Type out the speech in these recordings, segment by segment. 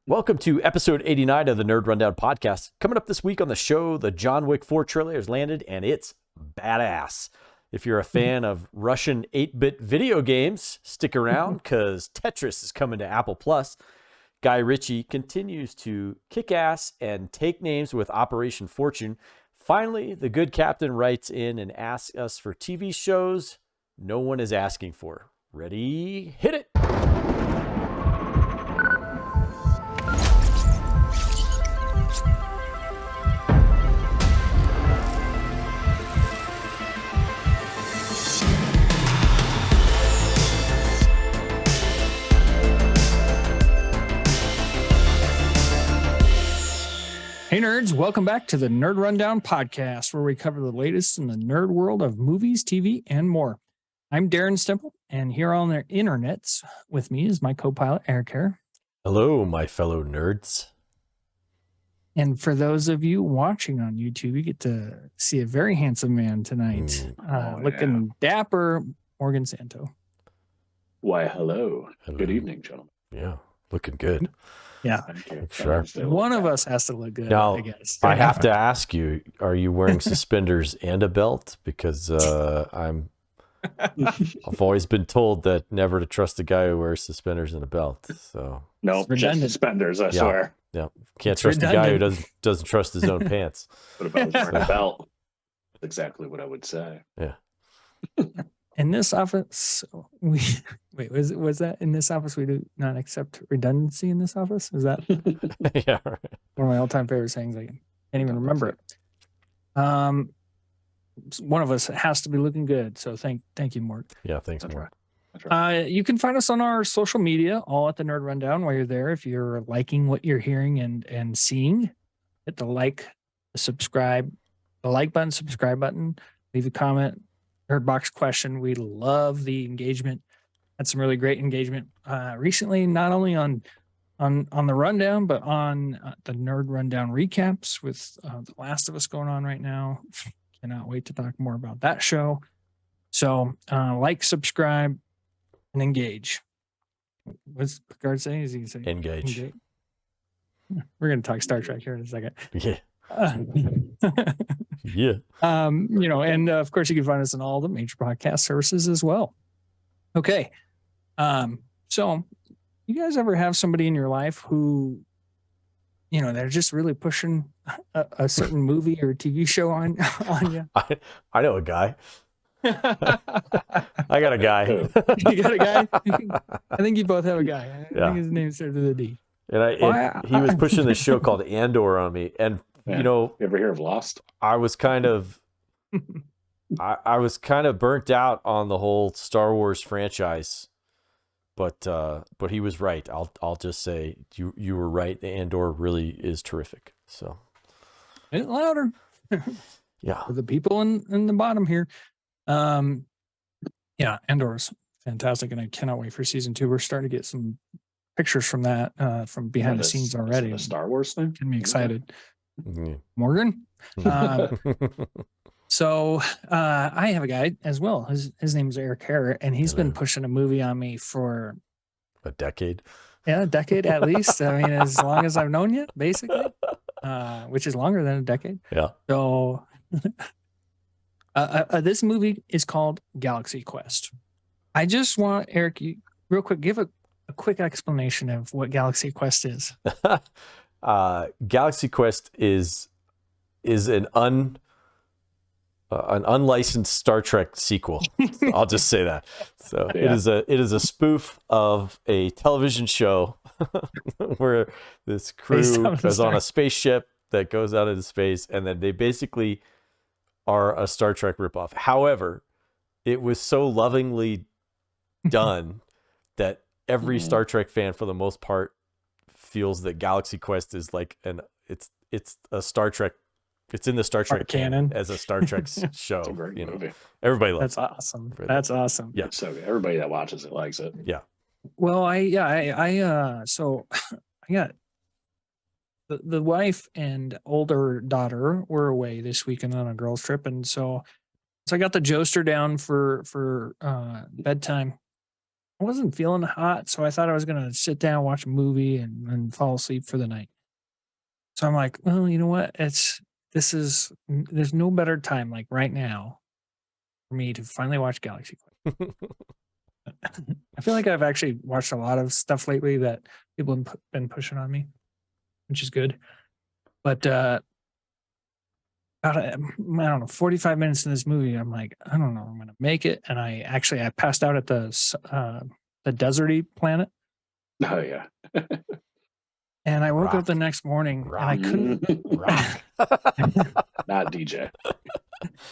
Welcome to episode 89 of the Nerd Rundown podcast. Coming up this week on the show, the John Wick 4 trailer has landed, and it's badass. If you're a fan of Russian 8-bit video games, stick around because Tetris is coming to Apple Plus. Guy Ritchie continues to kick ass and take names with Operation Fortune. Finally, the good captain writes in and asks us for TV shows no one is asking for. Ready? Hit it! Hey nerds, welcome back to the Nerd Rundown podcast, where we cover the latest in the nerd world of movies, TV, and more. I'm Darren Stemple, and here on the internets with me is my co-pilot, Eric here. Hello, my fellow nerds. And for those of you watching on YouTube, you get to see a very handsome man tonight, looking dapper, Morgan Santo. Why, hello. Good evening, gentlemen. Yeah, looking good. Yeah, sure. One of us has to look good, Now, I guess. I have to ask you, are you wearing suspenders and a belt? Because I've always been told that never to trust a guy who wears suspenders and a belt. So no, just suspenders, I swear. Yeah, can't trust a guy who doesn't trust his own pants. What about wearing a belt? That's exactly what I would say. Yeah. In this office, was that in this office we do not accept redundancy in this office? Is that yeah, right. One of my all-time favorite sayings? I can't even remember it. One of us has to be looking good, so thank you, Mort. Yeah, thanks, That's Mort. right. That's right. You can find us on our social media, all at the Nerd Rundown. While you're there, if you're liking what you're hearing and seeing, hit the like button, subscribe button, leave a comment. NRDbox question. We love the engagement. Had some really great engagement recently, not only on the rundown, but on the Nerd Rundown recaps with The Last of Us going on right now. Cannot wait to talk more about that show. So like, subscribe, and engage. What's Picard saying? Is he saying Engage. We're going to talk Star Trek here in a second. Yeah. Yeah. And of course you can find us on all the major podcast services as well. Okay. So you guys ever have somebody in your life who, they're just really pushing a certain movie or TV show on you? I know a guy. I got a guy. You got a guy? I think you both have a guy. I think his name starts with a D. And he was pushing this show called Andor on me. And yeah. You ever hear of Lost? I was kind of I was kind of burnt out on the whole Star Wars franchise, but he was right. I'll just say you were right. Andor really is terrific. So it's louder. Yeah. For the people in the bottom here. Andor's fantastic, and I cannot wait for season 2. We're starting to get some pictures from that from behind the scenes already. The Star Wars thing? Getting me excited. Mm-hmm. Morgan? So I have a guy as well. His name is Eric Hare, and he's been pushing a movie on me for a decade. Yeah, a decade at least. I mean, as long as I've known you, basically, which is longer than a decade. Yeah. So this movie is called Galaxy Quest. I just want, Eric, you real quick, give a quick explanation of what Galaxy Quest is. Galaxy Quest is an unlicensed Star Trek sequel. I'll just say that. So yeah. It is a spoof of a television show where this crew goes on a spaceship that goes out into space, and then they basically are a Star Trek ripoff. However, it was so lovingly done that every Star Trek fan, for the most part, feels that Galaxy Quest is like it's a Star Trek. It's in the Star Trek canon as a Star Trek show. It's a great movie. Everybody loves it. That's awesome. That's awesome. Yeah. So everybody that watches it likes it. Yeah. Well, so I got the wife and older daughter were away this weekend on a girls trip, and so I got the Joester down for bedtime, I wasn't feeling hot, so I thought I was gonna sit down, watch a movie, and fall asleep for the night. So I'm like, well, you know what? There's no better time like right now for me to finally watch Galaxy Quest. I feel like I've actually watched a lot of stuff lately that people have been pushing on me, which is good. But about I don't know, 45 minutes in this movie, I'm like, I don't know, I'm gonna make it. And I passed out at the deserty planet. Oh yeah. And I woke up the next morning and I couldn't. Rock. Not DJ.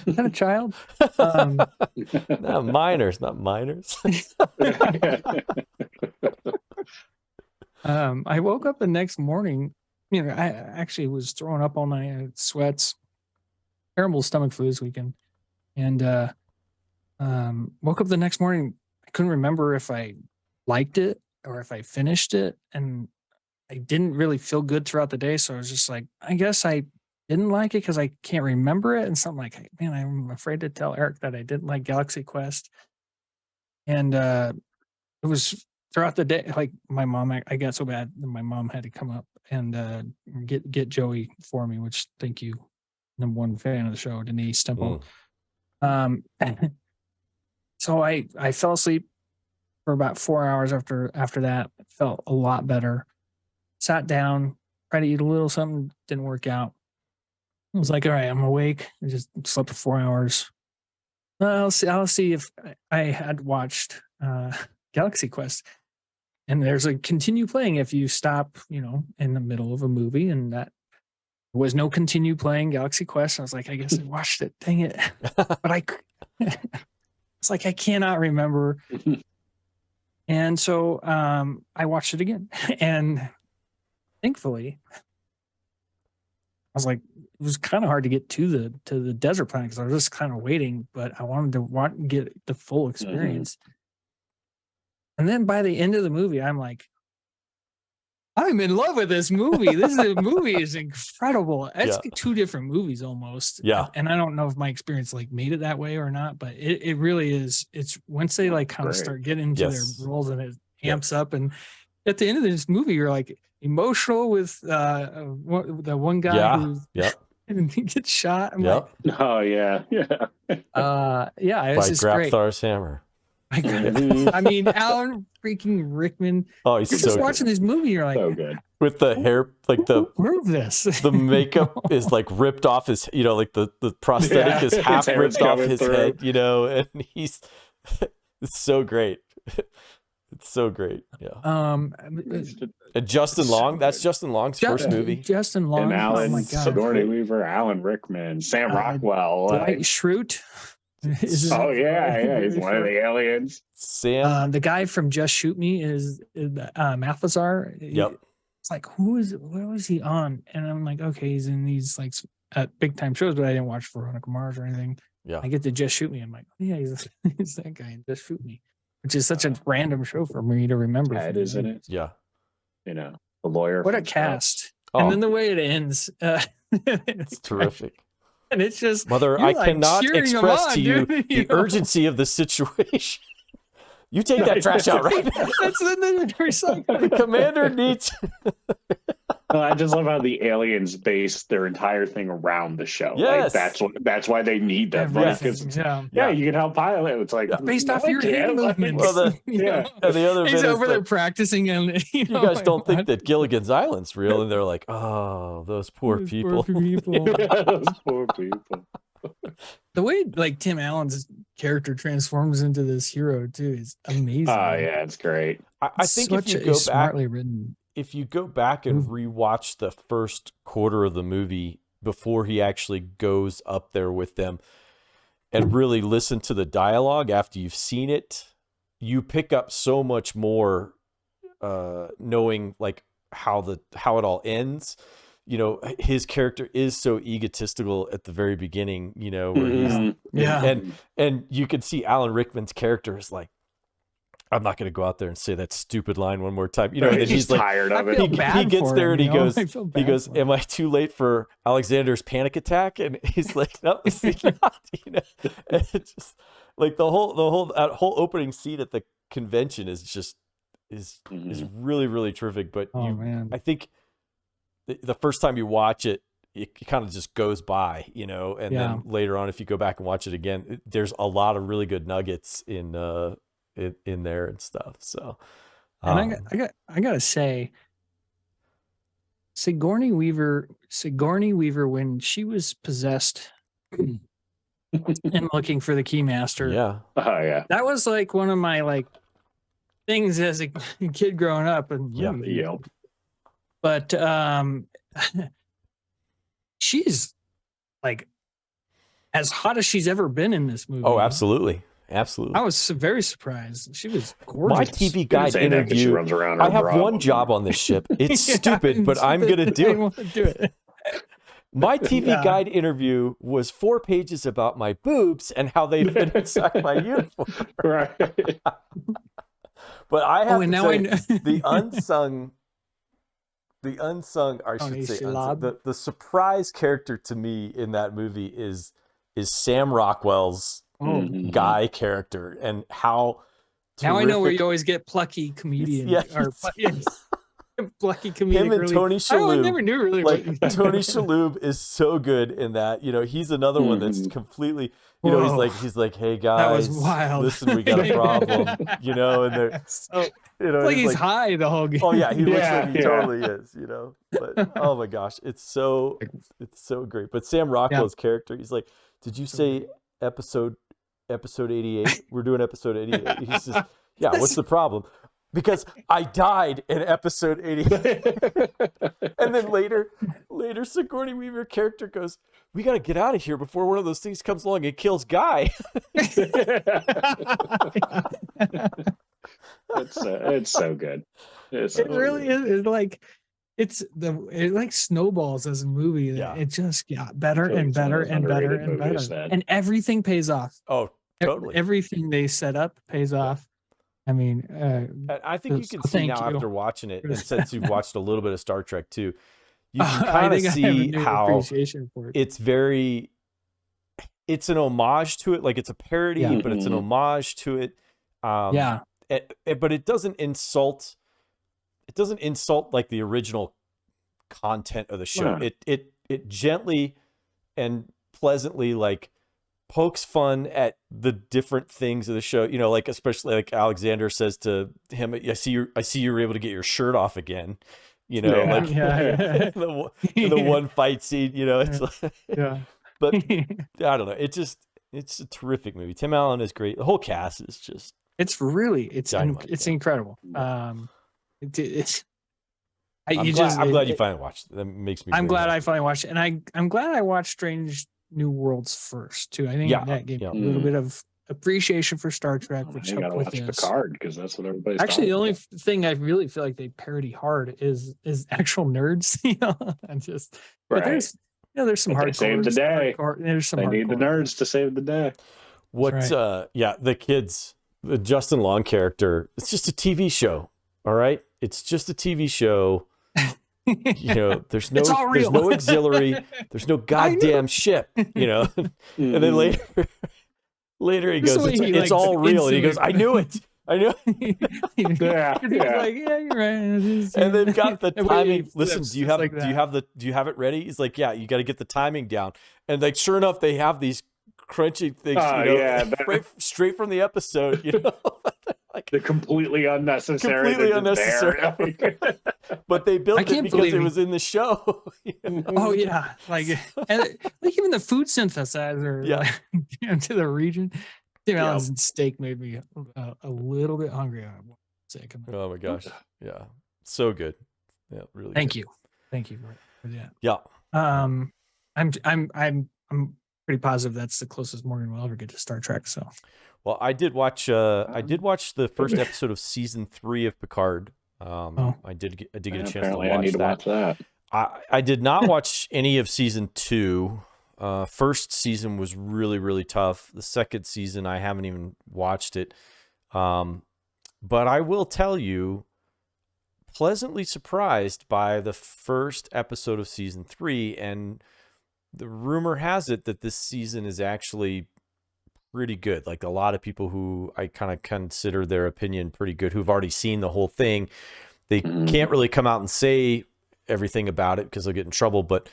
Is that a child? Not minors. I woke up the next morning. You know, I actually was throwing up all night. I had sweats, terrible stomach flu this weekend, and woke up the next morning. I couldn't remember if I liked it or if I finished it, and I didn't really feel good throughout the day. So I was just like, I guess I didn't like it because I can't remember it. And something like, man, I'm afraid to tell Eric that I didn't like Galaxy Quest. And it was throughout the day, like my mom, I got so bad that my mom had to come up and get Joey for me, which thank you. Number one fan of the show, Denise Temple. So I fell asleep for about 4 hours after that. It felt a lot better. Sat down, tried to eat a little something, didn't work out. I was like, all right, I'm awake. I just slept for 4 hours. I'll see if I had watched Galaxy Quest. And there's a continue playing if you stop, in the middle of a movie, and that was no continue playing Galaxy Quest. I was like, I guess I watched it. Dang it. But it's like, I cannot remember. And so I watched it again. And thankfully, I was like, it was kind of hard to get to the desert planet because I was just kind of waiting, but I wanted to get the full experience. And then by the end of the movie, I'm like, I'm in love with this movie. This movie is incredible. It's two different movies almost. Yeah. And I don't know if my experience made it that way or not, but it really is. It's once they kind of start getting into their roles and it amps up. And at the end of this movie, you're like emotional with the one guy who gets shot. I'm like, oh yeah. It's by just great. Grapthar's hammer. I mean, Alan freaking Rickman. Oh, he's just watching this movie. You're like, so good. With the hair, like prove this. The makeup is like ripped off his, like the prosthetic is half ripped off his head, and it's so great. It's so great. Yeah. And Justin Long, that's Justin Long's first movie. Justin Long. And Alan Sigourney Weaver, Alan Rickman, Sam Rockwell. Dwight Schrute. He's one of the aliens. Sam. The guy from Just Shoot Me is Mathazar. Yep. It's like, where was he on? And I'm like, okay, he's in these big time shows, but I didn't watch Veronica Mars or anything. Yeah. I get to Just Shoot Me. I'm like, yeah, he's that guy in Just Shoot Me, which is such a random show for me to remember. Yeah, it is, isn't it? Yeah. The lawyer. What a cast. And then the way it ends. It's terrific. And it's just, Mother, I cannot express to you the urgency of the situation. You take that trash out right now. That's the recycling. The commander needs. I just love how the aliens base their entire thing around the show. Yes. That's why they need them. Yes. You can help pilot. It's like based off your hand movements. Well, and the other he's over there practicing, and you guys don't think that Gilligan's Island's real, and they're like, oh, those poor people. Those poor people. The way Tim Allen's character transforms into this hero too is amazing. Oh yeah, it's great. I think if you go smartly written. If you go back and rewatch the first quarter of the movie before he actually goes up there with them and really listen to the dialogue after you've seen it, you pick up so much more knowing how it all ends. His character is so egotistical at the very beginning, where he's and you can see Alan Rickman's character is like, I'm not going to go out there and say that stupid line one more time. And then he's like, tired of it. He gets there and he goes, am I too late for Alexander's panic attack? And he's like, no, he's not, And it's just like the whole opening scene at the convention is just is really, really terrific. But man. I think the first time you watch it, it kind of just goes by, you know, and then later on, if you go back and watch it again, there's a lot of really good nuggets in there and stuff. So, and I gotta say, Sigourney Weaver, when she was possessed and looking for the Keymaster, that was like one of my like things as a kid growing up, and but she's like as hot as she's ever been in this movie. Oh, absolutely. Absolutely. I was very surprised. She was gorgeous. My TV Guide interview. I have one job on this ship. It's stupid, but I'm going to do it. My TV Guide interview was 4 pages about my boobs and how they fit inside my uniform. Right. But I have to say, the unsung, or I should say, the surprise character to me in that movie is Sam Rockwell's guy character, and how now I know where you always get plucky comedian. Plucky comedian. Him and Tony Shalhoub. I never knew really. Like Tony Shalhoub is so good in that. You know, he's another one that's completely. You know, he's like, hey guys, that was wild. Listen, we got a problem. You know, and they're you know, like he's high the whole game. Oh yeah, he looks like he totally is. You know, but oh my gosh, it's so great. But Sam Rockwell's character, he's like, did you say episode 88? We're doing episode 88. He says, yeah, what's the problem? Because I died in episode 88. And then later Sigourney Weaver character goes, we got to get out of here before one of those things comes along and kills Guy. It's so good. It really is. It's like it like snowballs as a movie. Yeah. It just got better and better and better and better. And everything pays off. Oh, totally. Everything they set up pays off. I mean, I think you can see now after watching it, and since you've watched a little bit of Star Trek too, you can kind of see how it's an homage to it. Like it's a parody, but it's an homage to it. But it doesn't insult. It doesn't insult like the original content of the show. No. It gently and pleasantly like pokes fun at the different things of the show. You know, like especially like Alexander says to him, I see you were able to get your shirt off again. You know, the one fight scene. You know, it's like, But I don't know. It's a terrific movie. Tim Allen is great. The whole cast is just. It's incredible. I'm glad you finally watched it. That makes me. I'm glad I finally watched it, and I'm glad I watched Strange New Worlds first too. I think that gave me a little bit of appreciation for Star Trek, which helped with this. Picard, because that's what everybody's actually. The only thing I really feel like they parody hard is actual nerds. You know, and just but there's some hardcore. Save the day. There's some. They need the nerds to save the day. What's the kids. The Justin Long character, it's just a TV show. All right. It's just a TV show. You know, there's no auxiliary. There's no goddamn ship, you know? And then later he goes, it's all real. And he goes, I knew it. I knew it. Like, yeah, you're right. And then got the timing. Listen, do you have it ready? He's like, yeah, you got to get the timing down. And like, sure enough, they have these crunchy things, straight from the episode, you know. Like they're completely unnecessary. But they built it because it was in the show. You know? Oh yeah, like even the food synthesizer, to the region. Tim Allen's steak made me a little bit hungry. Oh my gosh, yeah, so good. Yeah, really. Thank you for that. Yeah. I'm pretty positive that's the closest Morgan will ever get to Star Trek. So, well, I did watch the first episode of season 3 of Picard. I did get a chance to watch that. I did not watch any of season 2. First season was really, really tough. The second season, I haven't even watched it. But I will tell you, pleasantly surprised by the first episode of season 3, and the rumor has it that this season is actually pretty good. Like a lot of people who I kind of consider their opinion pretty good, who've already seen the whole thing, they can't really come out and say everything about it because they'll get in trouble. But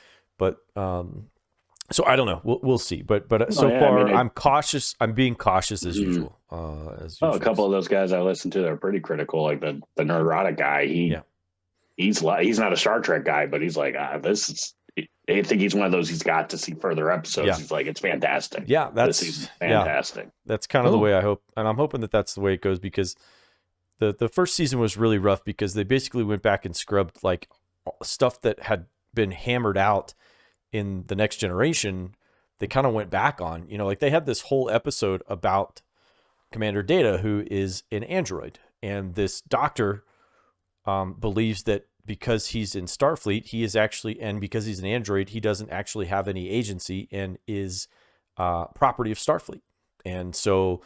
so I don't know. We'll see. But so far, I'm cautious. I'm being cautious as usual. A couple of those guys I listened to, they're pretty critical. Like the Nerdrotic guy, he's not a Star Trek guy, but he's like, this is. I think he's one of those. He's got to see further episodes. Yeah. He's like, it's fantastic. Yeah, that's fantastic. Yeah, that's kind of the way I hope, and I'm hoping that that's the way it goes, because the first season was really rough because they basically went back and scrubbed like stuff that had been hammered out in the Next Generation. They kind of went back on, like they had this whole episode about Commander Data, who is an android, and this doctor believes that because he's in Starfleet, he is actually, and because he's an android, he doesn't actually have any agency and is property of Starfleet. And so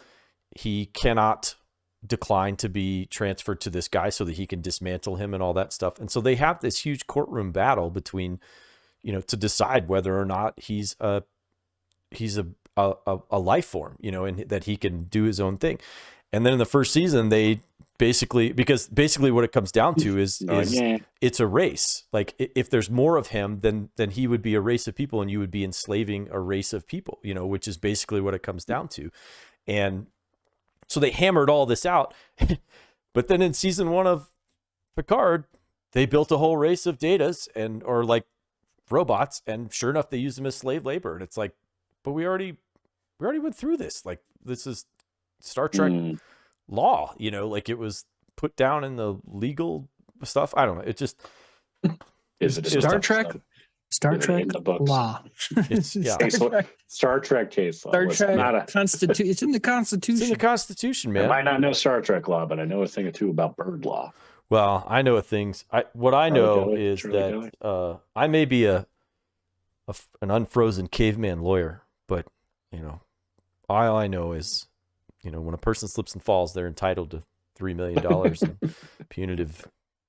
he cannot decline to be transferred to this guy so that he can dismantle him and all that stuff. And so they have this huge courtroom battle between, to decide whether or not he's a life form, and that he can do his own thing. And then in the first season, they basically what it comes down to is it's a race. Like if there's more of him, then he would be a race of people, and you would be enslaving a race of people, which is basically what it comes down to. And so they hammered all this out. But then in season 1 of Picard, they built a whole race of Datas or like robots, and sure enough, they use them as slave labor. And it's like, but we already went through this. Like this is Star Trek law, like it was put down in the legal stuff. I don't know. It just is it Star Trek law. It's Star Trek case law. Star Trek Constitution. It's in the Constitution. It's in the Constitution, man. I might not know Star Trek law, but I know a thing or two about bird law. Well, I know things. What I know is that I may be an unfrozen caveman lawyer, but all I know is, when a person slips and falls, they're entitled to $3 million in punitive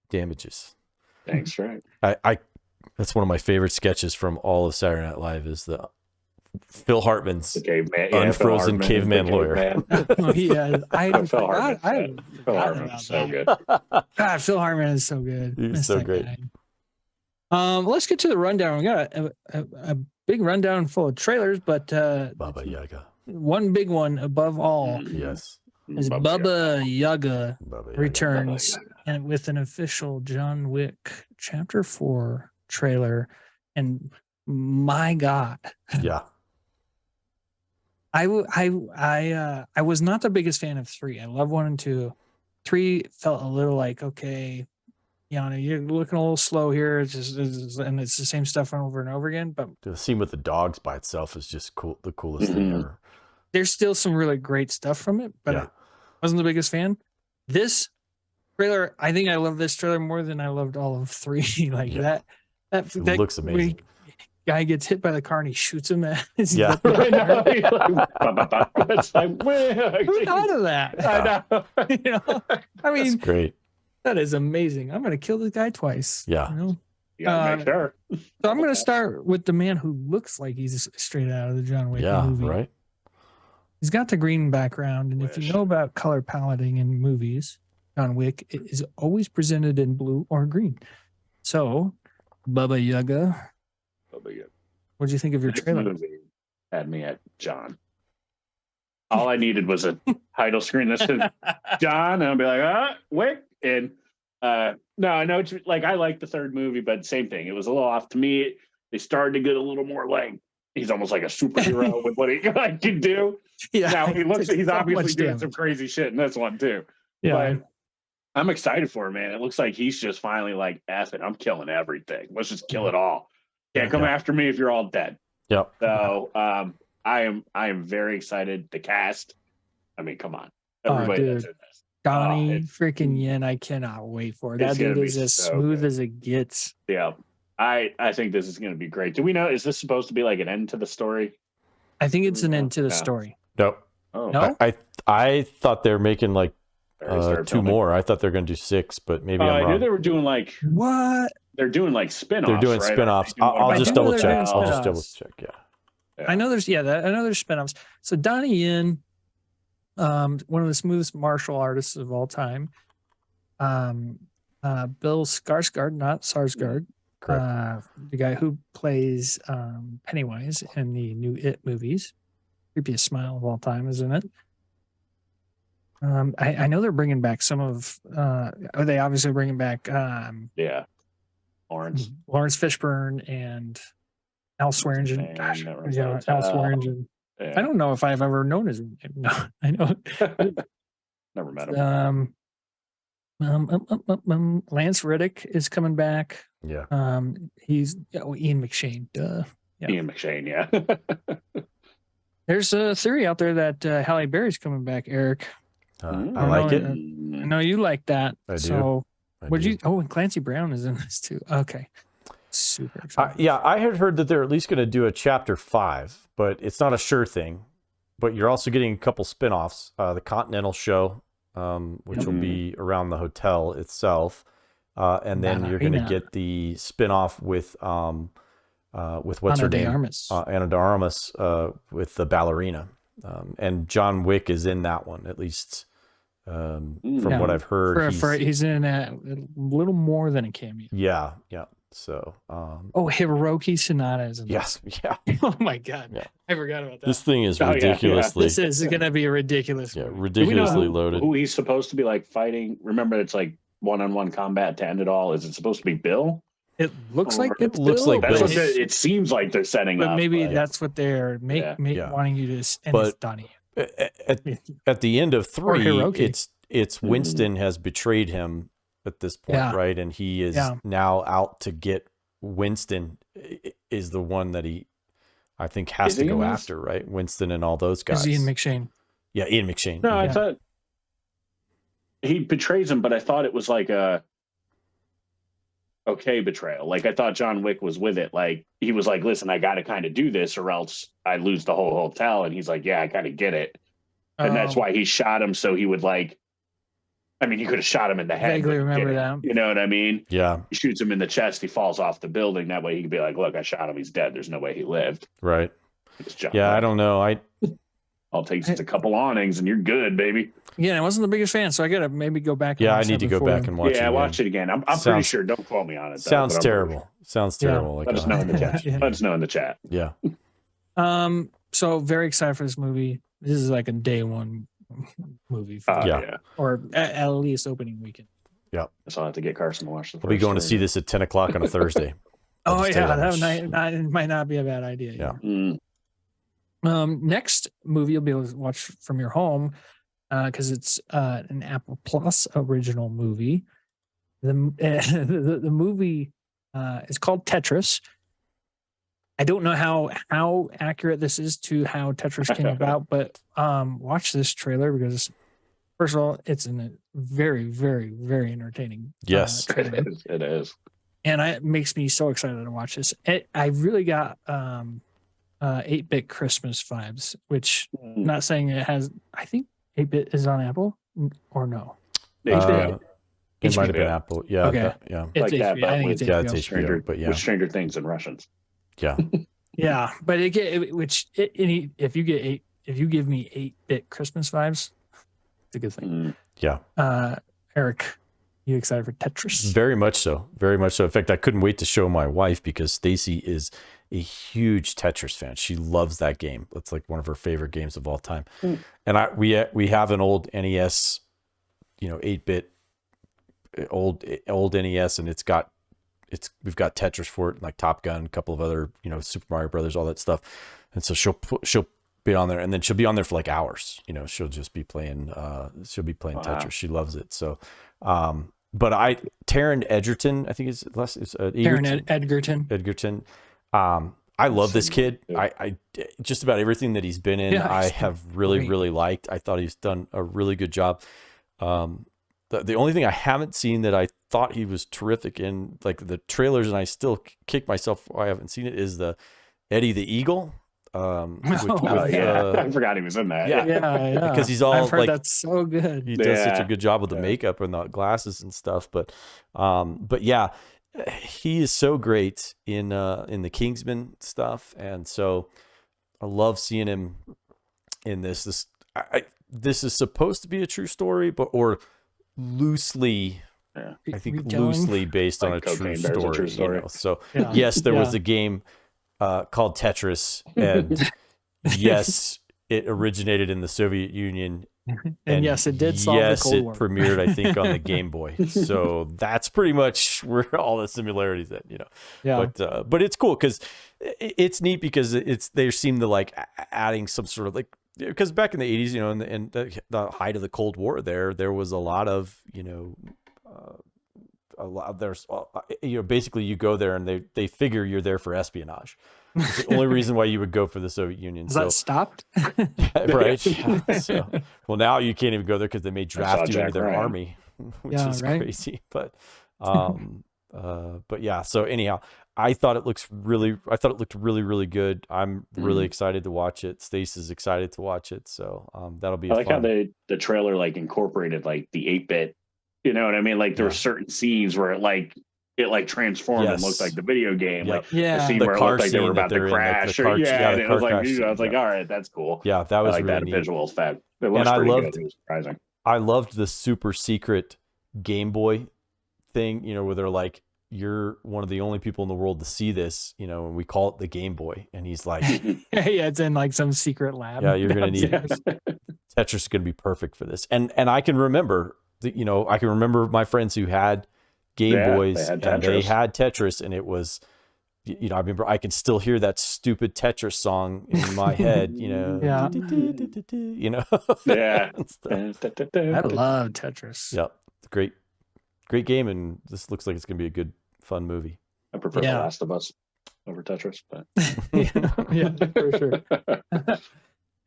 damages. Thanks, right? I that's one of my favorite sketches from all of Saturday Night Live is the Phil Hartman's unfrozen caveman lawyer. Yeah, Phil Hartman's so good. God, Phil Hartman is so good. He's so great. Let's get to the rundown. We got a big rundown full of trailers, but Baba Yaga. One big one above all, yes, is Baba Yaga returns, Baba Yaga. and with an official John Wick Chapter 4 trailer. And my God, yeah, I was not the biggest fan of 3. I love 1 and 2. 3 felt a little like, okay, you're looking a little slow here. It's the same stuff over and over again. But the scene with the dogs by itself is just cool. The coolest thing ever. There's still some really great stuff from it, but I wasn't the biggest fan. This trailer, I think I love this trailer more than I loved all of 3. That looks amazing. Guy gets hit by the car and he shoots him. Yeah. Who thought of that? Yeah. I know. I mean, that's great. That is amazing. I'm going to kill this guy twice. Yeah. You gotta make sure. So I'm going to start with the man who looks like he's straight out of the John Wick movie. Right. He's got the green background, and if you know about color paletting in movies, John Wick, it is always presented in blue or green. So, Baba Yaga. What did you think of your trailer? Movie had me at John. All I needed was a title screen that said John, and I'll be like, Wick. And no, I know, I like the third movie, but same thing. It was a little off to me. They started to get a little more like he's almost like a superhero with what he can do. Yeah. Now he's obviously doing some crazy shit in this one too. Yeah. But I'm excited for him, man. It looks like he's just finally like, F it, I'm killing everything. Let's just kill it all. Can't come after me if you're all dead. Yep. So I am very excited. The cast. I mean, come on. Everybody that's in this. Donnie freaking Yen, I cannot wait for it. That dude is as smooth as it gets. Yeah. I think this is going to be great. Do we know, is this supposed to be like an end to the story? I think it's an end to the story. No. Oh. No? I thought they were making like 2 more. I thought they were going to do 6, but maybe I'm wrong. I knew they were doing like... What? They're doing like spin-offs. They're doing spin-offs. I'll just double check. Yeah. Yeah. I know there's spinoffs. So Donnie Yen, one of the smoothest martial artists of all time. Bill Skarsgård, not Sarsgaard, the guy who plays Pennywise in the new It movies. Creepiest smile of all time, isn't it? I know they're bringing back some of. They obviously bringing back. Lawrence Fishburne and Al Swearingen. Al Swearingen. Yeah. I don't know if I've ever known his name. No, I know. Never met him. Lance Riddick is coming back. Yeah. He's Ian McShane. Duh. Yeah. Ian McShane. Yeah. There's a theory out there that Halle Berry's coming back, Eric. I like it. I know you like that. I do. So, I do. and Clancy Brown is in this too. Okay. Super excited. I had heard that they're at least going to do a chapter 5, but it's not a sure thing. But you're also getting a couple spin-offs. The Continental Show, which will be around the hotel itself. And then you're going to get the spin-off with what's her name? Ana de Armas, with the ballerina. And John Wick is in that one, at least from what I've heard. He's in a little more than a cameo. Yeah. So, Hiroki Sanada is in yes, yeah. Oh my God, yeah. I forgot about that. This thing is ridiculously. This is going to be a ridiculous. Yeah, ridiculously loaded. Who he's supposed to be like fighting? Remember, it's like one-on-one combat to end it all. Is it supposed to be Bill? It looks like it looks like that's what it seems like they're setting up. But maybe that's what they're wanting you to. And it's Donnie. At the end of 3, it's Winston has betrayed him at this point, right? And he is now out to get Winston. Is the one that I think has to go after, right? Winston and all those guys. Is Ian McShane? Yeah, Ian McShane. No, I thought he betrays him, but I thought it was like a betrayal. Like I thought John Wick was with it. Like he was like, "Listen, I got to kind of do this, or else I lose the whole hotel." And he's like, "Yeah, I kind of get it," and that's why he shot him, so he would like. I mean, you could have shot him in the head. I vaguely remember that. You know what I mean? Yeah. He shoots him in the chest. He falls off the building. That way he could be like, look, I shot him. He's dead. There's no way he lived. Right. Yeah, I don't know. I'll take just a couple awnings and you're good, baby. Yeah, I wasn't the biggest fan, so I got to maybe go back. Yeah, I need to go back and watch it. Yeah, watch it again. I'm pretty sure. Don't quote me on it. Sounds terrible. Sounds terrible. Let us know in the chat. Let us know in the chat. Yeah. So very excited for this movie. This is like a day one movie or at least opening weekend. Yeah, so I'll have to get Carson to watch the I'll be going to see this at 10 o'clock on a Thursday. That might not be a bad idea. Next movie you'll be able to watch from your home because it's an Apple Plus original movie. The movie is called Tetris. I don't know how accurate this is to how Tetris came about, but watch this trailer because, first of all, it's a very, very, very entertaining. Yes, it is. And it makes me so excited to watch this. I really got 8-bit Christmas vibes, which I'm not saying it has. I think 8-bit is on Apple or no. It might have been Apple. Yeah. Okay. It's like that, but it's HBO, but with Stranger Things and Russians. Yeah. Yeah, but if you give me 8-bit Christmas vibes, it's a good thing. Yeah. Eric, you excited for Tetris? Very much so. Very much so. In fact, I couldn't wait to show my wife because Stacy is a huge Tetris fan. She loves that game. It's like one of her favorite games of all time. And we have an old NES, 8-bit old NES, and we've got Tetris for it, like Top Gun, a couple of other, Super Mario Brothers, all that stuff. And so she'll be on there, and then she'll be on there for like hours. She'll just be playing. Tetris. She loves it. So, but Taron Egerton, I think it's Taron Edgerton. I love this kid. I just about everything that he's been in, I have really liked. I thought he's done a really good job. The only thing I haven't seen that I thought he was terrific in, like the trailers, and I still kick myself why I haven't seen it, is the Eddie the Eagle. I forgot he was in that. Yeah. Because he's all I've heard that's so good. He does such a good job with the makeup and the glasses and stuff. But yeah, he is so great in the Kingsman stuff, and so I love seeing him in this. This is supposed to be a true story, or loosely, I think loosely based on a true story. You know? So yes, there was a game called Tetris, and yes, it originated in the Soviet Union. And yes, it did solve the Cold War. Yes, it premiered, I think, on the Game Boy. So that's pretty much where all the similarities at, you know. Yeah. But it's cool because it's neat because they seem to like adding some sort of like, because back in the 80s, you know, and the height of the Cold War, there was a lot of, you know, basically you go there and they figure you're there for espionage. It's the only reason why you would go for the Soviet Union. That stopped? Right. Yeah. So, well, now you can't even go there because they may draft you into their army, which is crazy. But yeah. So anyhow, I thought it looked really, really good. I'm really excited to watch it. Stace is excited to watch it. So that'll be. I like how the trailer like incorporated like the 8-bit. You know what I mean? Like there were certain scenes where it transformed and looked like the video game. Like the scene where it looked like they were about to crash. And it was like, I was like, all right, that's cool. Yeah, that was like really that neat. visual effect. It looks pretty good. It was surprising. I loved the super secret Game Boy thing, you know, where they're like, you're one of the only people in the world to see this, you know, and we call it the Game Boy. And he's like, it's in like some secret lab. Yeah, you're going to need Tetris is going to be perfect for this. And I can remember, I can remember my friends who had Game Boys and they had Tetris, and it was, you know, I remember I can still hear that stupid Tetris song in my head, you know. Yeah. You know. Yeah. I love Tetris. Yeah. Great game, and this looks like it's going to be a good, fun movie. I prefer The Last of Us over Tetris, but yeah, for sure.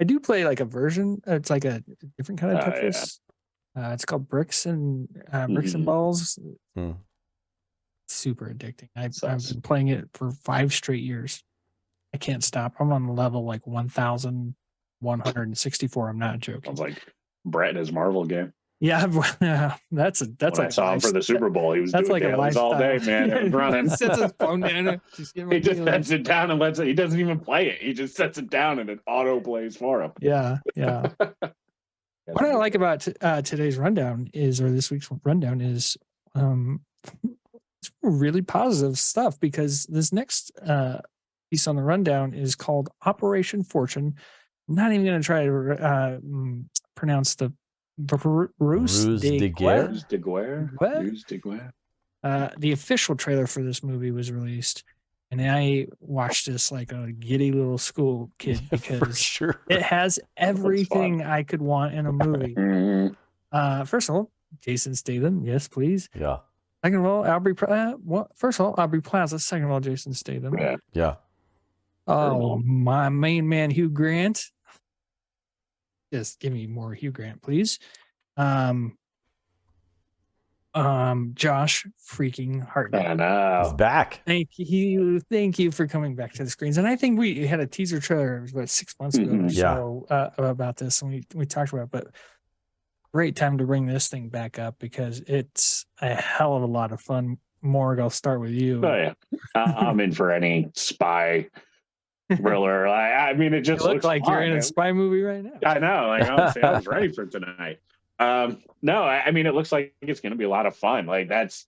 I do play like a version. It's like a different kind of Tetris. It's called Bricks and Balls. Super addicting. I've been playing it for 5 straight years. I can't stop. I'm on level like 1,164. I'm not joking. Sounds like Brett in his Marvel game. Yeah, that's when like I saw him for the Super Bowl. He was doing like dailies all day, man. It was running. He sets his phone down. He just sets it down and lets it. He doesn't even play it. He just sets it down and it auto plays for him. Yeah. What I like about today's rundown this week's rundown is it's really positive stuff, because this next piece on the rundown is called Operation Fortune. I'm not even going to try to pronounce the Ruse de Guerre. The official trailer for this movie was released, and I watched this like a giddy little school kid, because it has everything I could want in a movie. First of all, Jason Statham, yes, please. Yeah. Second of all, first of all, Aubrey Plaza. Second of all, Jason Statham. Yeah. Oh, my main man, Hugh Grant. Just give me more Hugh Grant, please. Josh freaking Hartnett. I know. He's back. Thank you for coming back to the screens. And I think we had a teaser trailer about 6 months ago or so about this, and we talked about it. But great time to bring this thing back up, because it's a hell of a lot of fun. Morg, I'll start with you. Oh yeah, I'm in for any spy thriller. I mean, it just looks like you're in a spy movie right now. I know. Like, honestly, I was ready for tonight. No, I mean, it looks like it's going to be a lot of fun. Like that's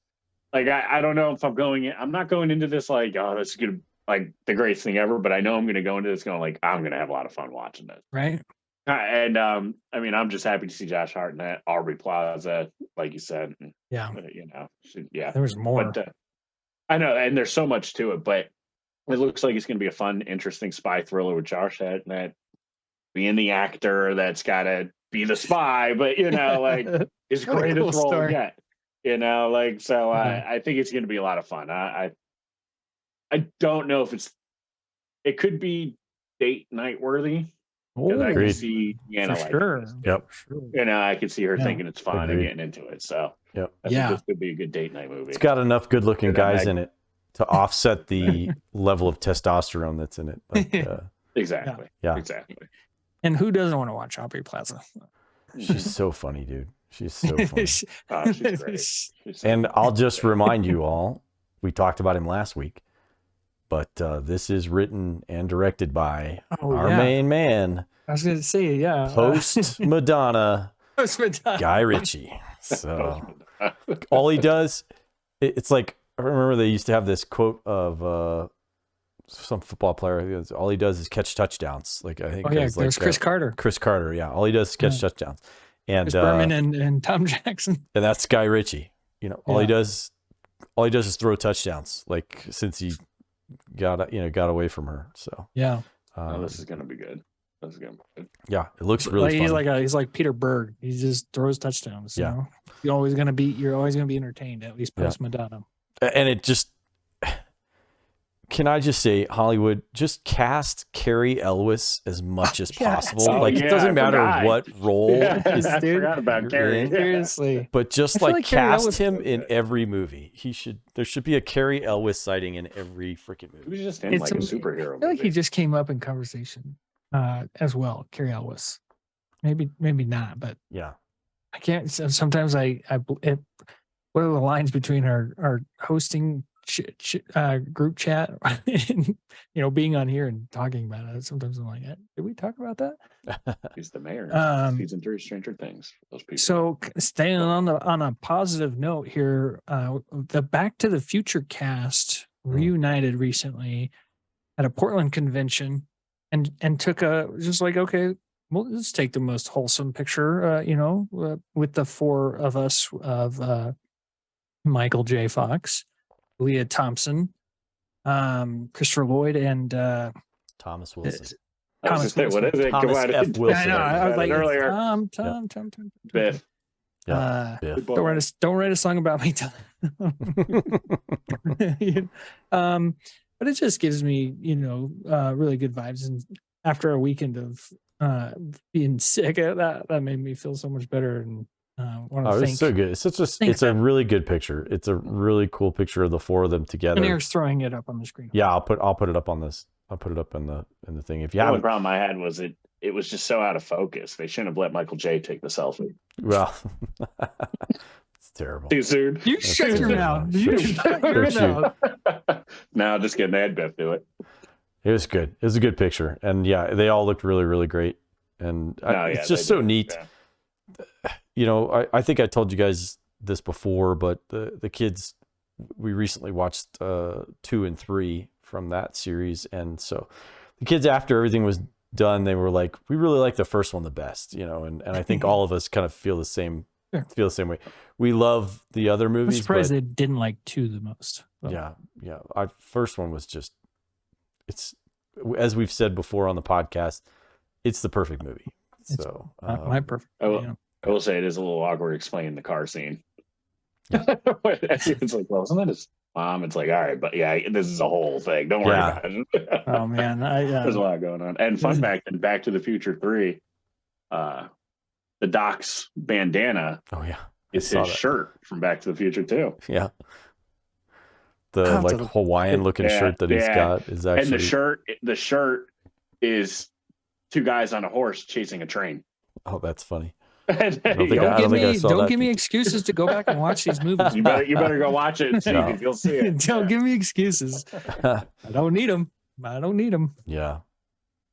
like I don't know if I'm going in. I'm not going into this like, oh, this is gonna like the greatest thing ever. But I know I'm going to go into this going like, I'm going to have a lot of fun watching this. Right. And I mean, I'm just happy to see Josh Hartnett, Aubrey Plaza, like you said. Yeah. You know, there was more. But, I know, and there's so much to it, but it looks like it's going to be a fun, interesting spy thriller with Josh Hartnett being the actor that's got to be the spy, but you know, like his greatest role yet. You know, like so. I think it's going to be a lot of fun. I don't know if it could be date night worthy. Oh, I can see for sure. Yep. You know, I can see her thinking it's fun and getting into it. So I think this could be a good date night movie. It's got enough good-looking guys in it to offset the level of testosterone that's in it. But, exactly. Yeah. Exactly. And who doesn't want to watch Aubrey Plaza? She's so funny, dude. She's so funny. She's great. And I'll just remind you all, we talked about him last week. but this is written and directed by Oh, our yeah. main man, I was gonna say, yeah. post Madonna, Post-Madonna. Guy Ritchie. So all he does, it's like, I remember they used to have this quote of some football player. All he does is catch touchdowns. Like, I think there's Chris Carter. Chris Carter, yeah. All he does is catch touchdowns. And Chris Berman and Tom Jackson. And that's Guy Ritchie. You know, all he does is throw touchdowns. Like, since he got away from her. So yeah. This is gonna be good. This is gonna be good. Yeah, it looks really fun. He's like Peter Berg. He just throws touchdowns. Yeah. You know? You're always gonna be entertained, at least post Madonna. And it just, can I just say, Hollywood, just cast Carrie Elwes as much as possible. It doesn't matter what role. I forgot about Carrie. Seriously. But just cast him in every movie. There should be a Carrie Elwes sighting in every freaking movie. He was just in a superhero. I feel like he just came up in conversation as well, Carrie Elwes. Maybe not, but yeah. I can't. Sometimes what are the lines between our hosting group chat and being on here and talking about it? Sometimes I'm like, did we talk about that? He's the mayor. Season 3 Stranger Things. Those people. So staying on a positive note here, the Back to the Future cast reunited recently at a Portland convention and took okay, well, let's take the most wholesome picture, with the four of us of Michael J. Fox, Leah Thompson, Christopher Lloyd, and Thomas Wilson. What is it? Thomas F. Wilson. I know. I was like, earlier. Tom. Biff. Biff. Don't write a song about me. But it just gives me, really good vibes. And after a weekend of being sick, that made me feel so much better. And it's so good. It's a really good picture. It's a really cool picture of the four of them together. And Eric's throwing it up on the screen. Yeah, I'll put it up on this. I'll put it up in the thing. If you The only haven't, problem I had was it was just so out of focus. They shouldn't have let Michael J take the selfie. well, it's terrible. Too soon. You shut your mouth. You shut your mouth. No, just kidding. They had Biff do it. It was good. It was a good picture, and yeah, they all looked really, really great. And it's just so neat. Yeah. I think I told you guys this before, but the kids, we recently watched 2 and 3 from that series, and so the kids, after everything was done, they were like, we really like the first one the best, and I think all of us kind of feel the same. Sure. Feel the same way. We love the other movies. I'm surprised they didn't like 2 the most. But yeah. Our first one was just, it's, as we've said before on the podcast, it's the perfect movie. So my perfect. I will say it is a little awkward explaining the car scene. It's like, well, isn't that his mom? It's like, all right, but yeah, this is a whole thing. Don't worry about it. Oh man, there's a lot going on. And fun fact: in Back to the Future 3, the Doc's bandana. Oh yeah, is his shirt from Back to the Future 2. Yeah. The Hawaiian looking shirt that he's got is actually, and the shirt is 2 guys on a horse chasing a train. Oh, that's funny. Don't give me excuses to go back and watch these movies. You better go watch it and see if you'll see it. Don't give me excuses. I don't need them. Yeah.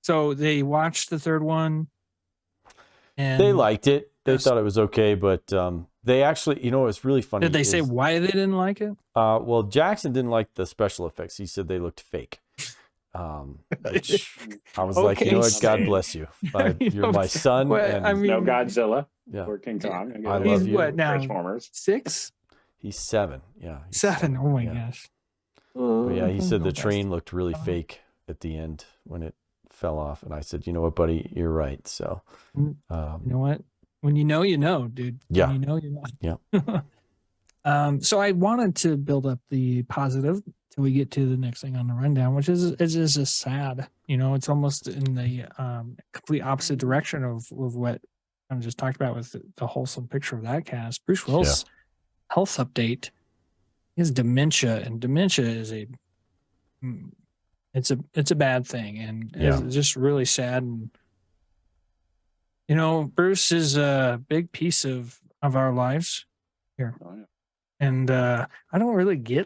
So they watched the third one, and they liked it. They thought it was okay, but they actually, it's really funny. Did they say why they didn't like it? Well, Jackson didn't like the special effects. He said they looked fake. Which I was like, you know what? God bless you. You're my son. And no Godzilla. Yeah. Or King Kong. I love you. What now? Transformers. 6? He's 7. Yeah. 7. Oh my gosh. But yeah, he said the train looked really fake at the end when it fell off, and I said, you know what, buddy, you're right. So, you know what? When you know, dude. Yeah. When you know. Yeah. So I wanted to build up the positive till we get to the next thing on the rundown, which is just sad. It's almost in the complete opposite direction of what I just talked about with the wholesome picture of that cast. Bruce Willis' health update is dementia, and dementia is it's a bad thing, and it's just really sad. And Bruce is a big piece of our lives here. Oh, yeah. And I don't really get,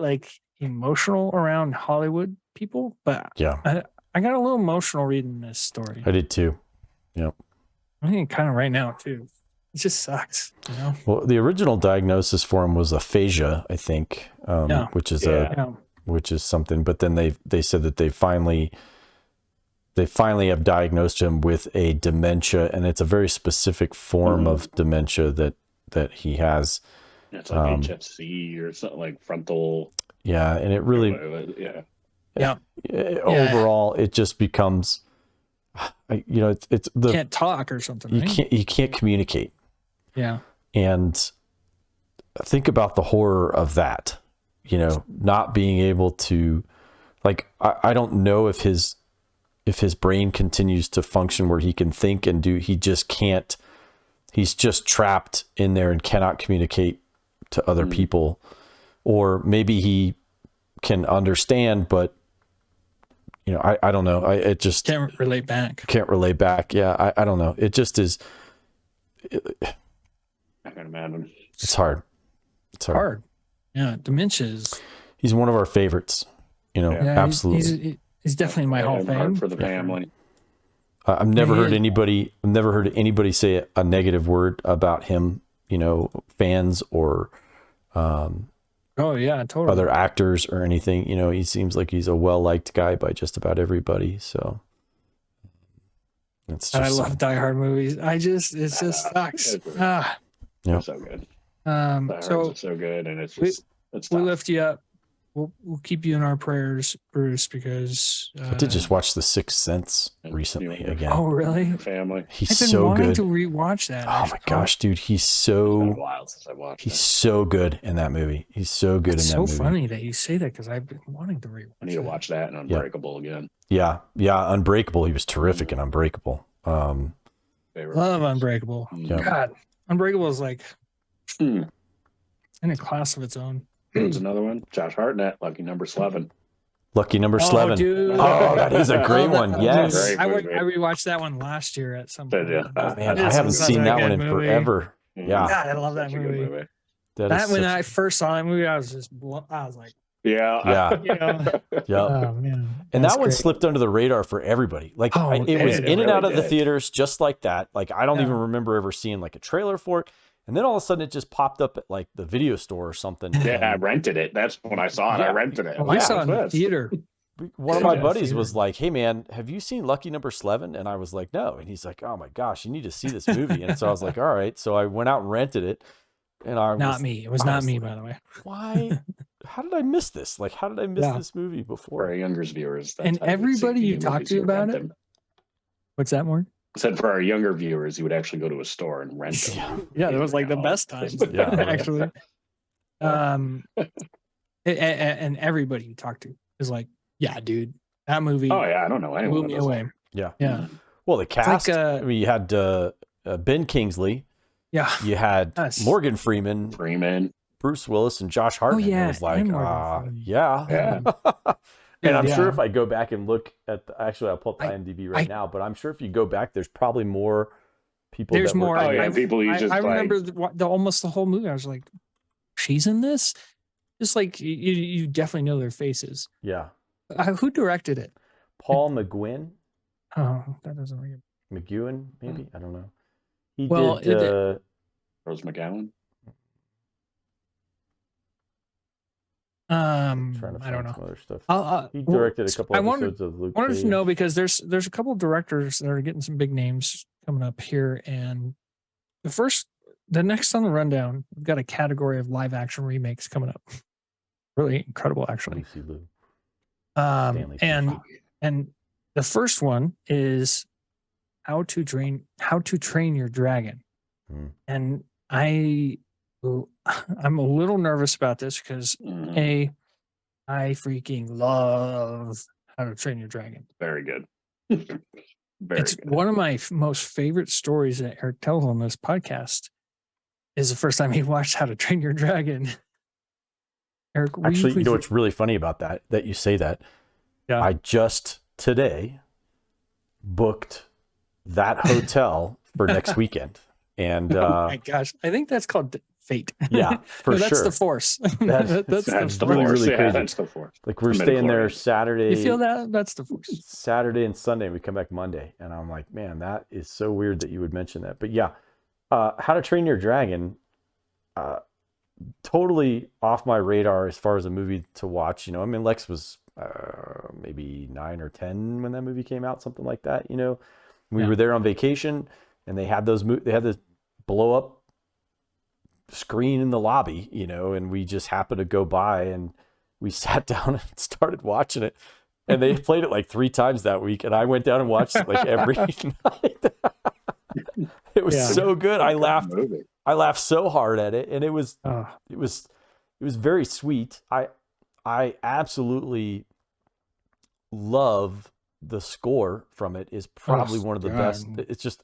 emotional around Hollywood people, but Yeah, I got a little emotional reading this story. I did too. Yep. I think kind of right now too. It just sucks, you know. Well, the original diagnosis for him was aphasia, I think, which is which is something. But then they said that they finally have diagnosed him with a dementia, and it's a very specific form of dementia that he has. It's like HFC or something, like frontal. Yeah, and it really, overall, it just becomes, it's the can't talk or something. Right? You can't communicate. Yeah, and think about the horror of that. Not being able to, like, I don't know if his brain continues to function where he can think and do. He just can't. He's just trapped in there and cannot communicate to other people, or maybe he can understand, but I don't know. It just can't relate back. Yeah, I don't know. It just is. I can imagine. It's hard. Yeah, dementia is. He's one of our favorites. Absolutely. He's definitely in my Hall of Fame for the family. I've never heard anybody say a negative word about him. Fans or totally, other actors or anything. He seems like he's a well-liked guy by just about everybody. So it's just, I love Die Hard movies. It just sucks. Yeah, so good. So good, and it's we lift you up. We'll keep you in our prayers, Bruce, because I did just watch The Sixth Sense recently again. Oh, really? Family. He's I've been so wanting good to rewatch that. Oh my gosh, dude, he's so. It's been a while since I watched He's so good in that movie. He's so good It's in that movie. so funny that you say that because I've been wanting to rewatch. I need to watch that and Unbreakable again. Yeah, Unbreakable. He was terrific in Unbreakable. Love Unbreakable. Yeah. God, Unbreakable is like in a class of its own. There's another one. Josh Hartnett, Lucky Number 11. Lucky Number 11. Dude. Oh, that is a great one. Yes. I rewatched that one last year at some point. Yeah. Man, I haven't seen that one in forever. Yeah. God, I love that movie. That when I first saw that movie, I was like, yeah. Oh man. And that one slipped under the radar for everybody. Like it was in and out of the theaters just like that. Like I don't even remember ever seeing like a trailer for it. And then all of a sudden it just popped up at like the video store or something. Yeah, I rented it. That's when I saw it. I rented it. I saw it in the theater. One of my buddies was like, "Hey man, have you seen Lucky Number 11?" And I was like, "No." And he's like, "Oh my gosh, you need to see this movie." And so I was like, "All right." So I went out and rented it. And It was not me, by the way. Why? How did I miss this? Like, how did I miss this movie before? For our younger viewers. And everybody you talk to about it. What's that, Morgan? Said for our younger viewers, you would actually go to a store and rent them. Yeah, that was like the best time. Actually. And everybody you talk to is like, yeah, dude, that movie. Oh yeah, I don't know anyone. Blew me away. Yeah. Well, the cast. I mean, you had Ben Kingsley. Yeah. You had Morgan Freeman, Bruce Willis, and Josh Hartnett. Oh yeah. It was like, yeah. And I'm sure if I go back and look at actually I'll pull up the IMDb right now, but I'm sure if you go back, there's probably more people. There's more. People you just. I remember almost the whole movie. I was like, she's in this. Just like you definitely know their faces. Yeah. Who directed it? Paul McGuinn. Oh, that doesn't ring. McGuinn, maybe I don't know. He did. Rose McGowan. I don't know. Other stuff. He directed a couple episodes of Luke. I wanted to know because there's a couple of directors that are getting some big names coming up here, and the next on the rundown, we've got a category of live action remakes coming up. Really incredible, actually. And the first one is How to Train Your Dragon, and I'm a little nervous about this because I freaking love How to Train Your Dragon. Very good. It's one of my most favorite stories that Eric tells on this podcast. Is the first time he watched How to Train Your Dragon. Eric, actually, you know what's really funny about that you say that? Yeah. I just today booked that hotel for next weekend. And oh my gosh, I think that's called fate. Yeah, for that's sure. the force. That's the really, force. really crazy. That's the force. Like we're staying there midichlorians. Saturday. You feel that? That's the force. Saturday and Sunday. We come back Monday, and I'm like, man, that is so weird that you would mention that. But yeah, How to Train Your Dragon, totally off my radar as far as a movie to watch. You know, I mean, Lex was maybe 9 or 10 when that movie came out, something like that. You know, we were there on vacation, and they had they had this blow up screen in the lobby, you know, and we just happened to go by, and we sat down and started watching it. And they played it like 3 times that week, and I went down and watched it like every night. It was so good. I laughed so hard at it, and it was very sweet. I absolutely love the score from it. Is probably one of the best. It's just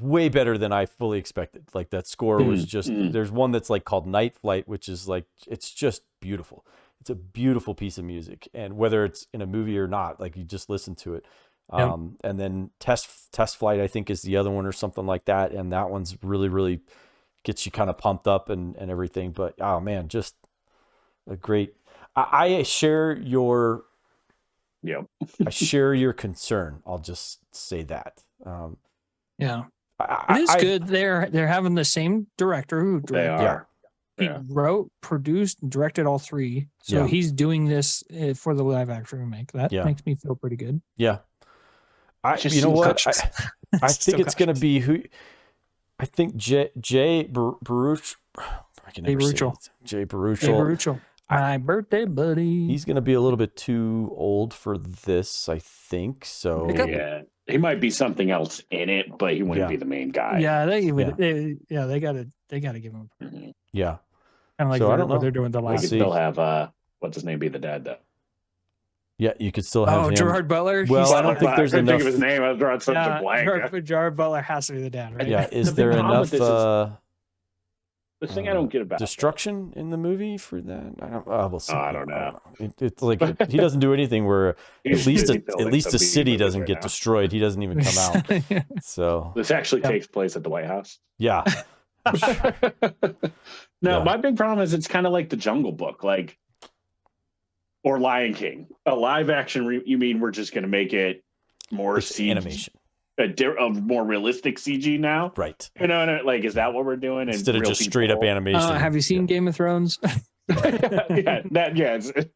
way better than I fully expected. Like that score was just, there's one that's like called Night Flight, which is like, it's just beautiful. It's a beautiful piece of music. And whether it's in a movie or not, like you just listen to it. And then Test Flight, I think, is the other one or something like that. And that one's really, really gets you kind of pumped up and everything. But oh man, just a great, I share your, I share your concern. I'll just say that. It is good. They're having the same director who directed. He wrote, produced, and directed all 3. So he's doing this for the live action remake. That makes me feel pretty good. Yeah. You know what? I think it's going to be who. I think Jay Baruch. Jay Baruchel. My birthday buddy. He's going to be a little bit too old for this, I think. So he might be something else in it, but he wouldn't be the main guy. Yeah, they gotta give him. Yeah. Kind of like I don't know what they're doing the last. They could still have what's his name be the dad though. Yeah, you could still have him. Gerard Butler. Well, I don't think there's enough. Think of his name. I was drawing such a blank. Gerard Butler has to be the dad, right? Yeah. Is there enough? The thing I don't get about destruction in the movie for that. I don't. We'll see. I don't know. It's like he doesn't do anything where at least a city doesn't get destroyed. He doesn't even come out. So this actually takes place at the White House. Yeah. No, my big problem is it's kind of like the Jungle Book, like or Lion King. A live action. You mean we're just going to make it more CG animation? A more realistic CG now, right? You know, like is that what we're doing instead of just straight up animation? Have you seen Game of Thrones? I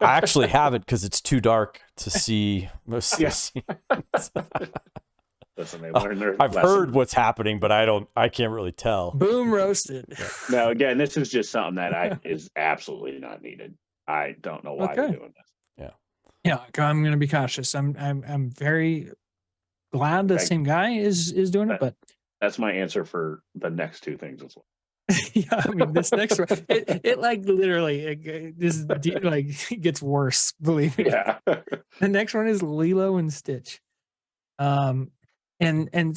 actually haven't because it's too dark to see most of the scenes. Listen, I've heard what's happening, but I can't really tell. Boom roasted. No, again, this is just something that is absolutely not needed. I don't know why they're doing this. Yeah, I'm going to be cautious. I'm very glad the same guy is doing it, but that's my answer for the next 2 things as well. Yeah, I mean this next one, it like literally this like gets worse. Believe me. Yeah. The next one is Lilo and Stitch, and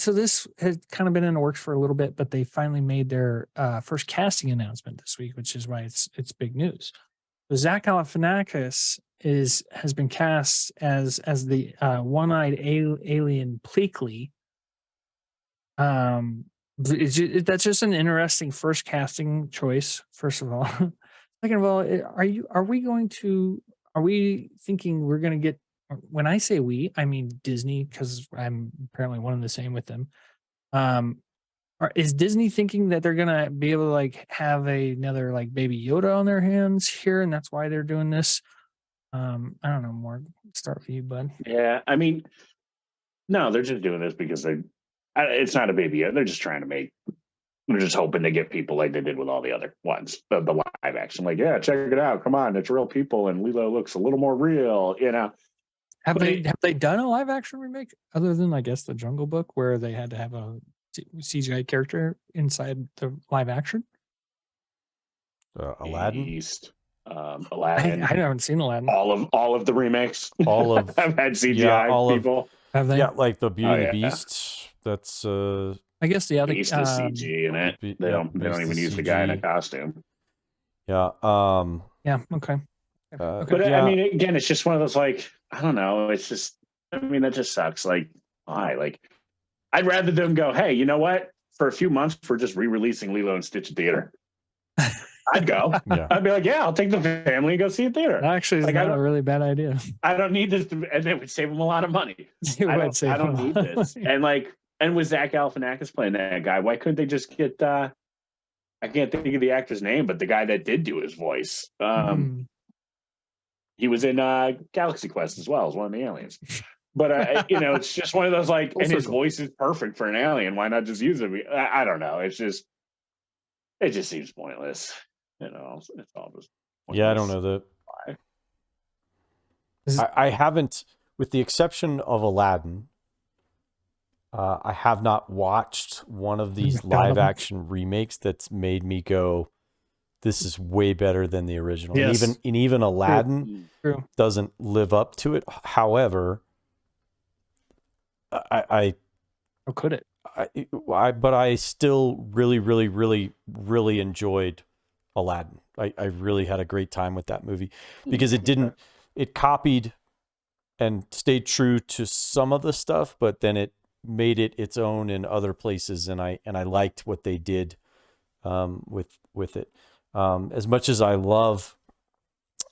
so this has kind of been in the works for a little bit, but they finally made their first casting announcement this week, which is why it's big news. So Zach Galifianakis has been cast as the one-eyed alien Pleakley. That's just an interesting first casting choice. First of all, second of all, are we thinking we're going to get? When I say we, I mean Disney, because I'm apparently one and the same with them. Is Disney thinking that they're gonna be able to like have another like Baby Yoda on their hands here, and that's why they're doing this? I don't know. More start for you, bud. Yeah, I mean, no, they're just doing this because it's not a Baby Yoda. They're just trying to make. They're just hoping to get people like they did with all the other ones, the live action. Like, yeah, check it out. Come on, it's real people, and Lilo looks a little more real. You know. Have they done a live action remake other than I guess the Jungle Book where they had to have a CGI character inside the live action? Aladdin. Aladdin. I haven't seen Aladdin. All of the remakes. All of I've had CGI people. Have they? Yeah, like the Beauty and the Beast. That's I guess the other Beast is CG in it. They don't even use the guy in a costume. Yeah. Yeah. Okay. But I mean, again, it's just one of those like I don't know. It's just I mean that just sucks. Like why? Like I'd rather them go. Hey, you know what? for a few months for just re-releasing Lilo and Stitch in theater. I'd go. Yeah. I'd be like, yeah, I'll take the family and go see it theater. That actually is Like, not a really bad idea. I don't need this, and it would save them a lot of money. It I would save don't them a need lot of this. money. And with Zach Galifianakis playing that guy, why couldn't they just get? I can't think of the actor's name, but the guy that did do his voice, he was in Galaxy Quest as well as one of the aliens. But it's just one of those like, and his voice is perfect for an alien. Why not just use it? I don't know. It just seems pointless. It's all just pointless. Yeah, I don't know I haven't, with the exception of Aladdin. I have not watched one of these live action remakes that's made me go, this is way better than the original. Yes. And even Aladdin True. doesn't live up to it. However, how could it? But I still really, really, really, really enjoyed Aladdin. I really had a great time with that movie because it copied and stayed true to some of the stuff, but then it made it its own in other places, and I liked what they did with it. As much as I love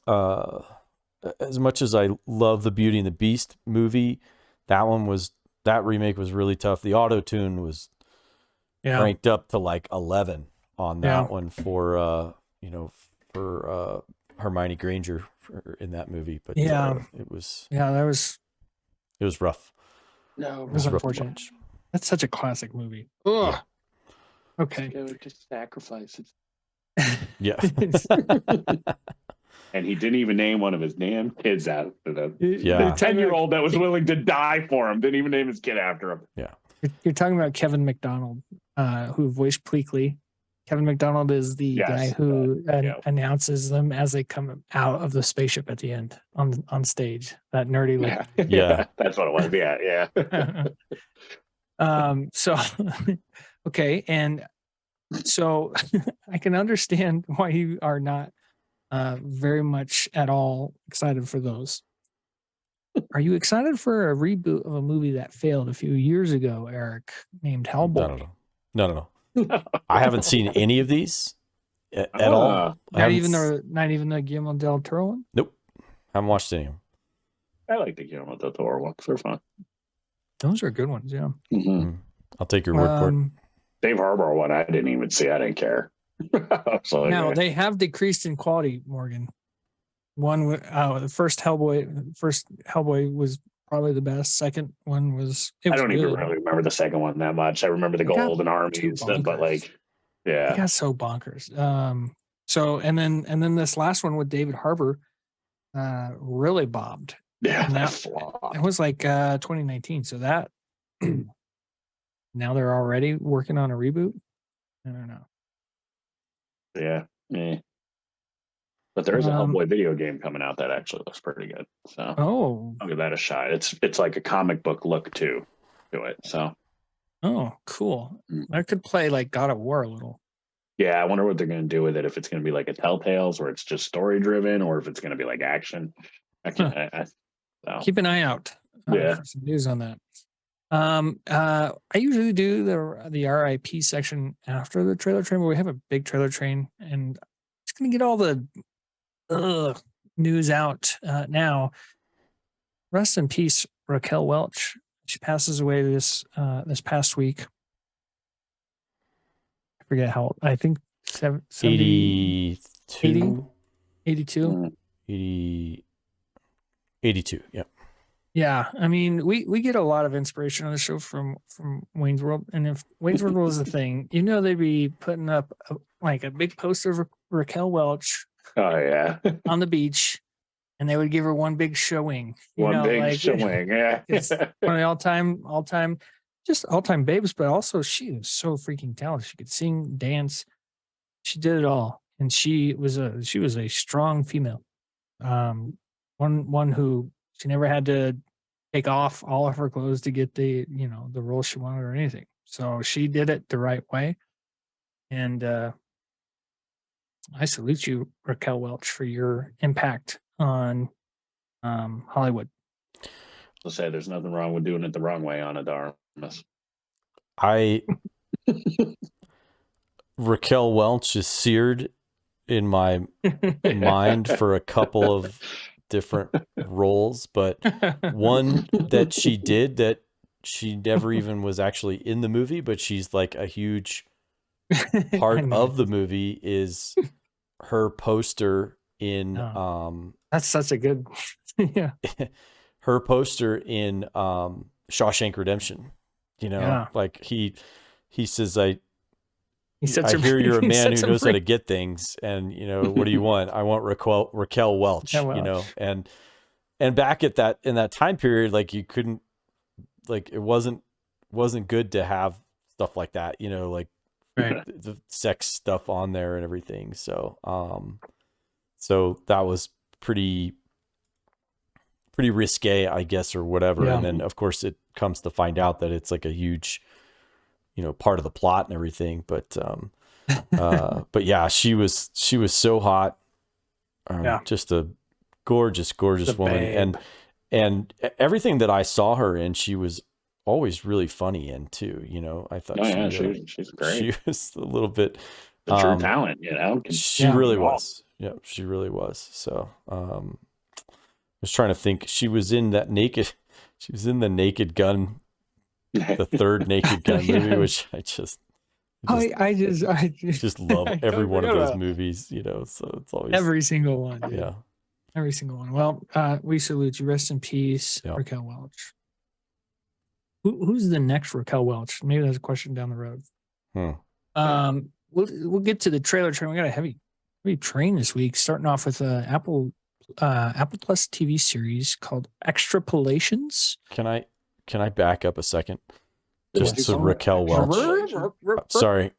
the Beauty and the Beast movie, that remake was really tough. The auto-tune was cranked up to like 11 on that one for Hermione Granger in that movie. But it was rough. No, it was unfortunate. That's such a classic movie. Ugh. Yeah. Okay. Just sacrifice it. Yeah. And he didn't even name one of his damn kids after them. Yeah. The 10-year-old that was willing to die for him didn't even name his kid after him. Yeah. You're talking about Kevin McDonald, who voiced Pleakley. Kevin McDonald is the guy who announces them as they come out of the spaceship at the end on stage. That nerdy look. Yeah. That's what it was. Yeah. So, okay. And so I can understand why you are not very much at all excited for those. Are you excited for a reboot of a movie that failed a few years ago, Eric, named Hellboy? No. I haven't seen any of these at all. Not even the Guillermo del Toro one? Nope. Haven't watched any of them. I like the Guillermo del Toro ones. They're fun. Those are good ones, yeah. Mm-hmm. I'll take your word for it. Dave Harbour one, I didn't even see. I didn't care. Now, they have decreased in quality, Morgan. The first Hellboy was probably the best. Second one was. I don't even really remember the second one that much. I remember the Golden Army and stuff, but it got so bonkers. So and then this last one with David Harbour, really bombed. Yeah, it was like 2019. So that now they're already working on a reboot. I don't know. Yeah. But there is a Hellboy video game coming out that actually looks pretty good. So I'll give that a shot. It's like a comic book look to it. So cool. I could play like God of War a little. Yeah, I wonder what they're going to do with it. If it's going to be like a Telltales, or it's just story driven, or if it's going to be like action. Keep an eye out. For some news on that. I usually do the RIP section after the trailer train, but we have a big trailer train, and it's going to get all the news out now. Rest in peace, Raquel Welch. She passes away this past week. I forget how old. I think 82. 82. 82. Yeah. Yeah, I mean, we get a lot of inspiration on the show from Wayne's World, and if Wayne's World was a thing, they'd be putting up a big poster of Raquel Welch. Oh yeah, on the beach, and they would give her one big showing. Showing. Yeah, it's one of the all-time babes, but also she was so freaking talented. She could sing, dance, she did it all, and she was a strong female. One who she never had to take off all of her clothes to get the role she wanted or anything. So she did it the right way. And I salute you, Raquel Welch, for your impact on Hollywood. I'll say there's nothing wrong with doing it the wrong way, Ana de Armas. I Raquel Welch is seared in my mind for a couple of different roles, but one that she did that she never even was actually in the movie, but she's like a huge part of the movie is her poster in that's such a good yeah. Her poster in Shawshank Redemption. You know, like he says, I hear you're a man who knows how to get things, and you know, what do you want? I want Raquel Welch, you know, and back at that, in that time period, like you couldn't, like it wasn't good to have stuff like that, you know, like the sex stuff on there and everything. So, so that was pretty risque, I guess, or whatever. Yeah. And then of course it comes to find out that it's like a huge, you know, part of the plot and everything. But, but yeah, she was so hot. Just a gorgeous woman. Babe. And everything that I saw her in, she was always really funny in too. You know, I thought she's great. She was a little bit the true talent, you know. She really was. Yeah, she really was. So, I was trying to think. She was in the Naked Gun, the third Naked Gun movie, which I just love every one of those movies, you know. So it's always every single one. Dude. Yeah, every single one. Well, we salute you. Rest in peace, Raquel Welch. Who's the next Raquel Welch? Maybe that's a question down the road. We'll get to the trailer train. We got a heavy train this week. Starting off with Apple Plus TV series called Extrapolations. Can I back up a second? Just so Raquel Welch. Sorry.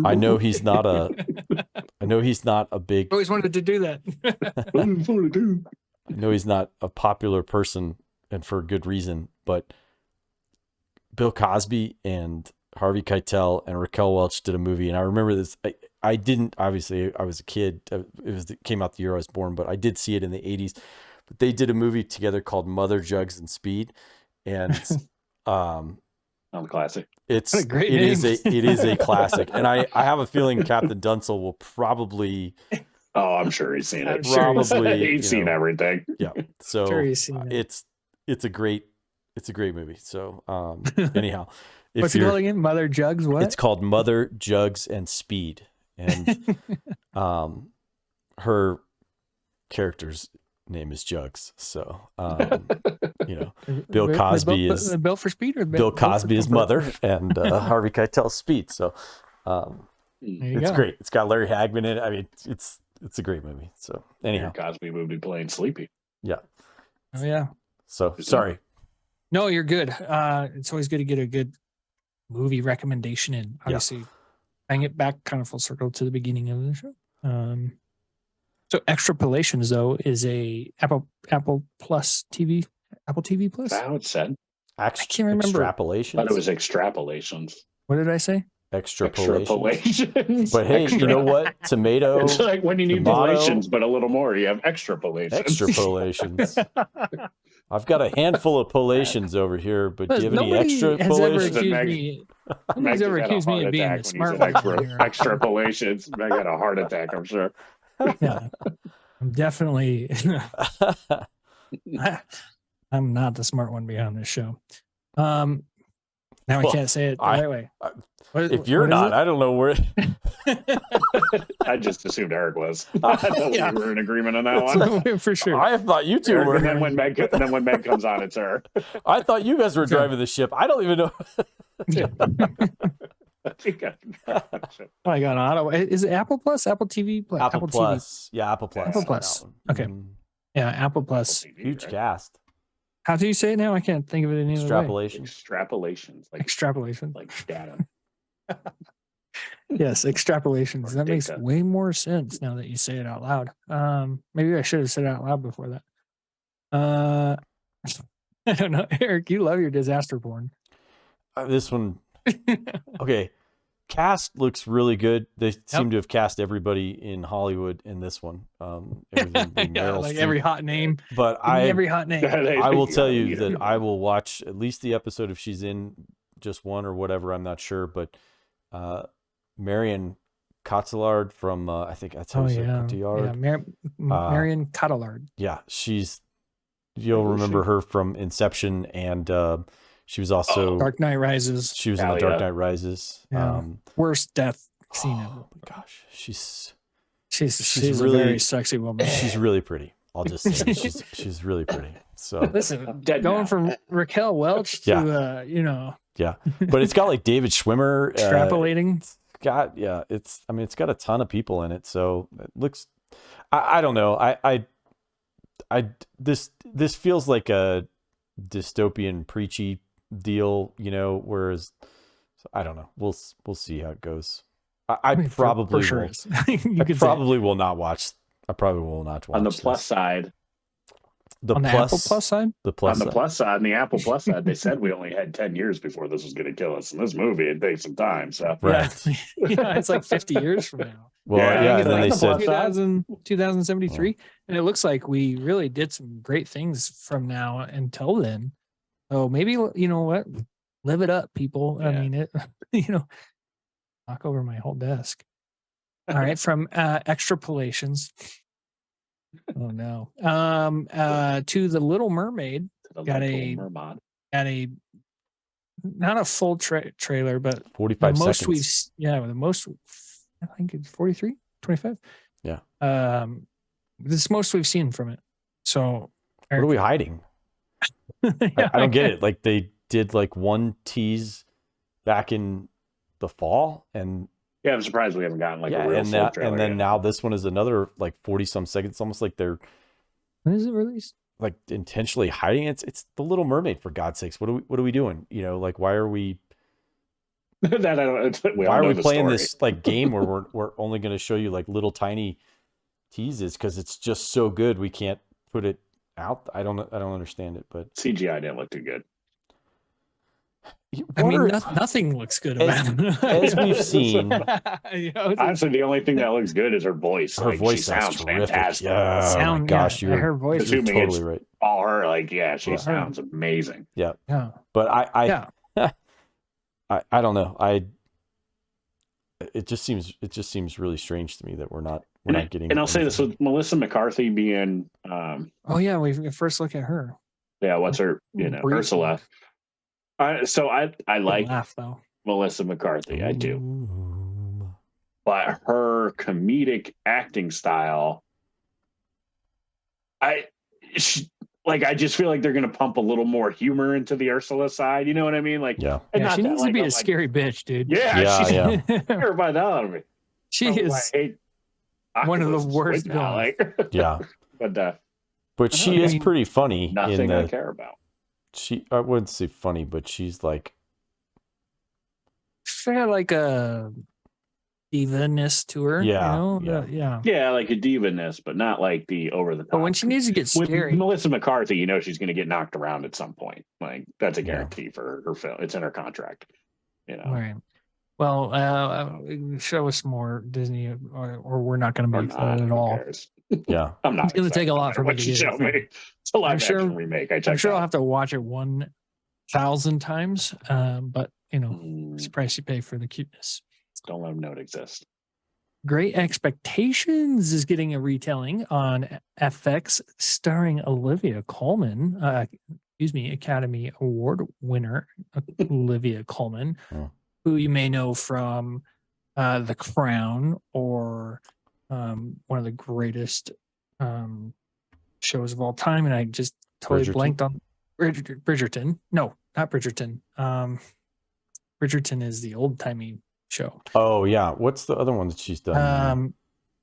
I know he's not a big. Always wanted to do that. I know he's not a popular person, and for good reason. But Bill Cosby and Harvey Keitel and Raquel Welch did a movie, and I remember this. I didn't, obviously I was a kid. It came out the year I was born, but I did see it in the 80s. But they did a movie together called Mother, Jugs, and Speed, and classic. It is a classic, and I have a feeling Captain Dunsel will probably. Oh, I'm sure he's seen it. Probably he's seen everything. Yeah, so it's a great movie. So anyhow, what's it called again? Mother, Jugs, what? It's called Mother, Jugs, and Speed, and her character's name is Jugs. So you know, Bill Cosby is Bill for Speed, or Bill Cosby is Mother, and Harvey Keitel's Speed. So it's great. It's got Larry Hagman in it. I mean, it's a great movie. So anyhow, Cosby movie playing Sleepy. Yeah. Oh yeah. So sorry. No, you're good. It's always good to get a good movie recommendation, and obviously bring it back kind of full circle to the beginning of the show. So Extrapolations, though, is a Apple Plus TV, Apple TV Plus. That's how it said. I can't remember. Extrapolations. I thought it was Extrapolations. What did I say? Extrapolations. But hey, you know what? Tomato. It's like when you need relations, but a little more. You have extrapolations. Extrapolations. I've got a handful of polations over here, but do you have any extrapolations? Nobody's ever accused me of being a smart one. Extrapolations. I got a heart attack, I'm sure. Yeah, I'm definitely. I'm not the smart one behind this show. Now I can't say it the right way. If you're not, I don't know where. I just assumed Eric was. I thought we were in agreement on that one. For sure. I thought you two were. And then when Meg comes on, it's her. I thought you guys were driving the ship. I don't even know. I got auto. Is it Apple Plus? Apple TV Plus? Apple Plus. TV. Yeah, Apple Plus. Apple Plus. Okay. Yeah, Apple Plus. Huge cast. How do you say it now? I can't think of it any other way. Extrapolations. Extrapolations. Like data. Yes, extrapolations. That makes way more sense now that you say it out loud. Maybe I should have said it out loud before that. I don't know. Eric, you love your disaster porn. This one. Okay. Cast looks really good. They seem to have cast everybody in Hollywood in this one. Every hot name. But every hot name. I will tell you that I will watch at least the episode if she's in just one or whatever. I'm not sure, but Marion Cotillard from I think that's how you say it, Cotillard. Marion Cotillard. Yeah, you'll remember her from Inception, and she was also Dark Knight Rises. She was in the Dark Knight Rises. Yeah. Worst death scene ever. Oh my gosh, she's really, a very sexy woman. She's really pretty. I'll just say she's really pretty. So listen, going from Raquel Welch to yeah, but it's got like David Schwimmer extrapolating. It's got a ton of people in it, so it looks. I don't know. This feels like a dystopian preachy deal, whereas I don't know. We'll see how it goes. I probably will not watch. I probably will not watch. On the plus side, on the Apple Plus side, on the Apple Plus side, they said we only had 10 years before this was going to kill us. In this movie, it takes some time. So right, it's like 50 years from now. Well, and then they said 2073, and it looks like we really did some great things from now until then. So maybe what, live it up, people. Yeah. I mean, knock over my whole desk. All right, from extrapolations. Oh no. To the Little Mermaid. Got a not a full trailer, but 45 the most seconds. the most, I think it's 43, 25. Yeah. This is most we've seen from it. So what are we hiding? I don't get it. Like they did like one tease back in the fall, and I'm surprised we haven't gotten like a real full trailer. And then now this one is another like 40 some seconds, almost like they're. When is it released? Like intentionally hiding it. It's the Little Mermaid, for God's sakes. What are we doing? Like why are we? That I don't. Why are we playing this like game where we're only going to show you like little tiny teases because it's just so good we can't put it out? I don't understand it, but CGI didn't look too good. Nothing looks good about it. As we've seen. Honestly, the only thing that looks good is her voice. Her voice sounds fantastic. Yeah. Oh my gosh, her voice is totally right. All her, she sounds amazing. Yeah. But I don't know. It just seems really strange to me that we're not getting. And I'll say this with Melissa McCarthy being. We first look at her. Yeah, what's her? Ursula. So I like Melissa McCarthy. I do, but her comedic acting style, I just feel like they're going to pump a little more humor into the Ursula side. You know what I mean? Like, she needs to be a scary bitch, dude. Yeah. Terrified that out of me. She is one of the worst villains. But she is pretty funny. Nothing I care about. I wouldn't say funny, but she's like. She's got like a diva-ness to her. Yeah. Like a diva-ness, but not like the over the top. But when she needs to get scary. With Melissa McCarthy, she's going to get knocked around at some point. Like that's a guarantee for her film. It's in her contract. Right. Well, show us more Disney, or we're not going to be excited at all. Yeah, I'm not. It's going to take a lot for me to show me. It's a live action remake. I'm sure I'll have to watch it 1,000 times. But it's the price you pay for the cuteness. Don't let them know it exists. Great Expectations is getting a retelling on FX, starring Olivia Colman. Academy Award winner Olivia Colman, who you may know from The Crown or one of the greatest shows of all time, and I just totally blanked on Bridgerton. No, not Bridgerton. Bridgerton is the old timey show. Oh yeah, what's the other one that she's done?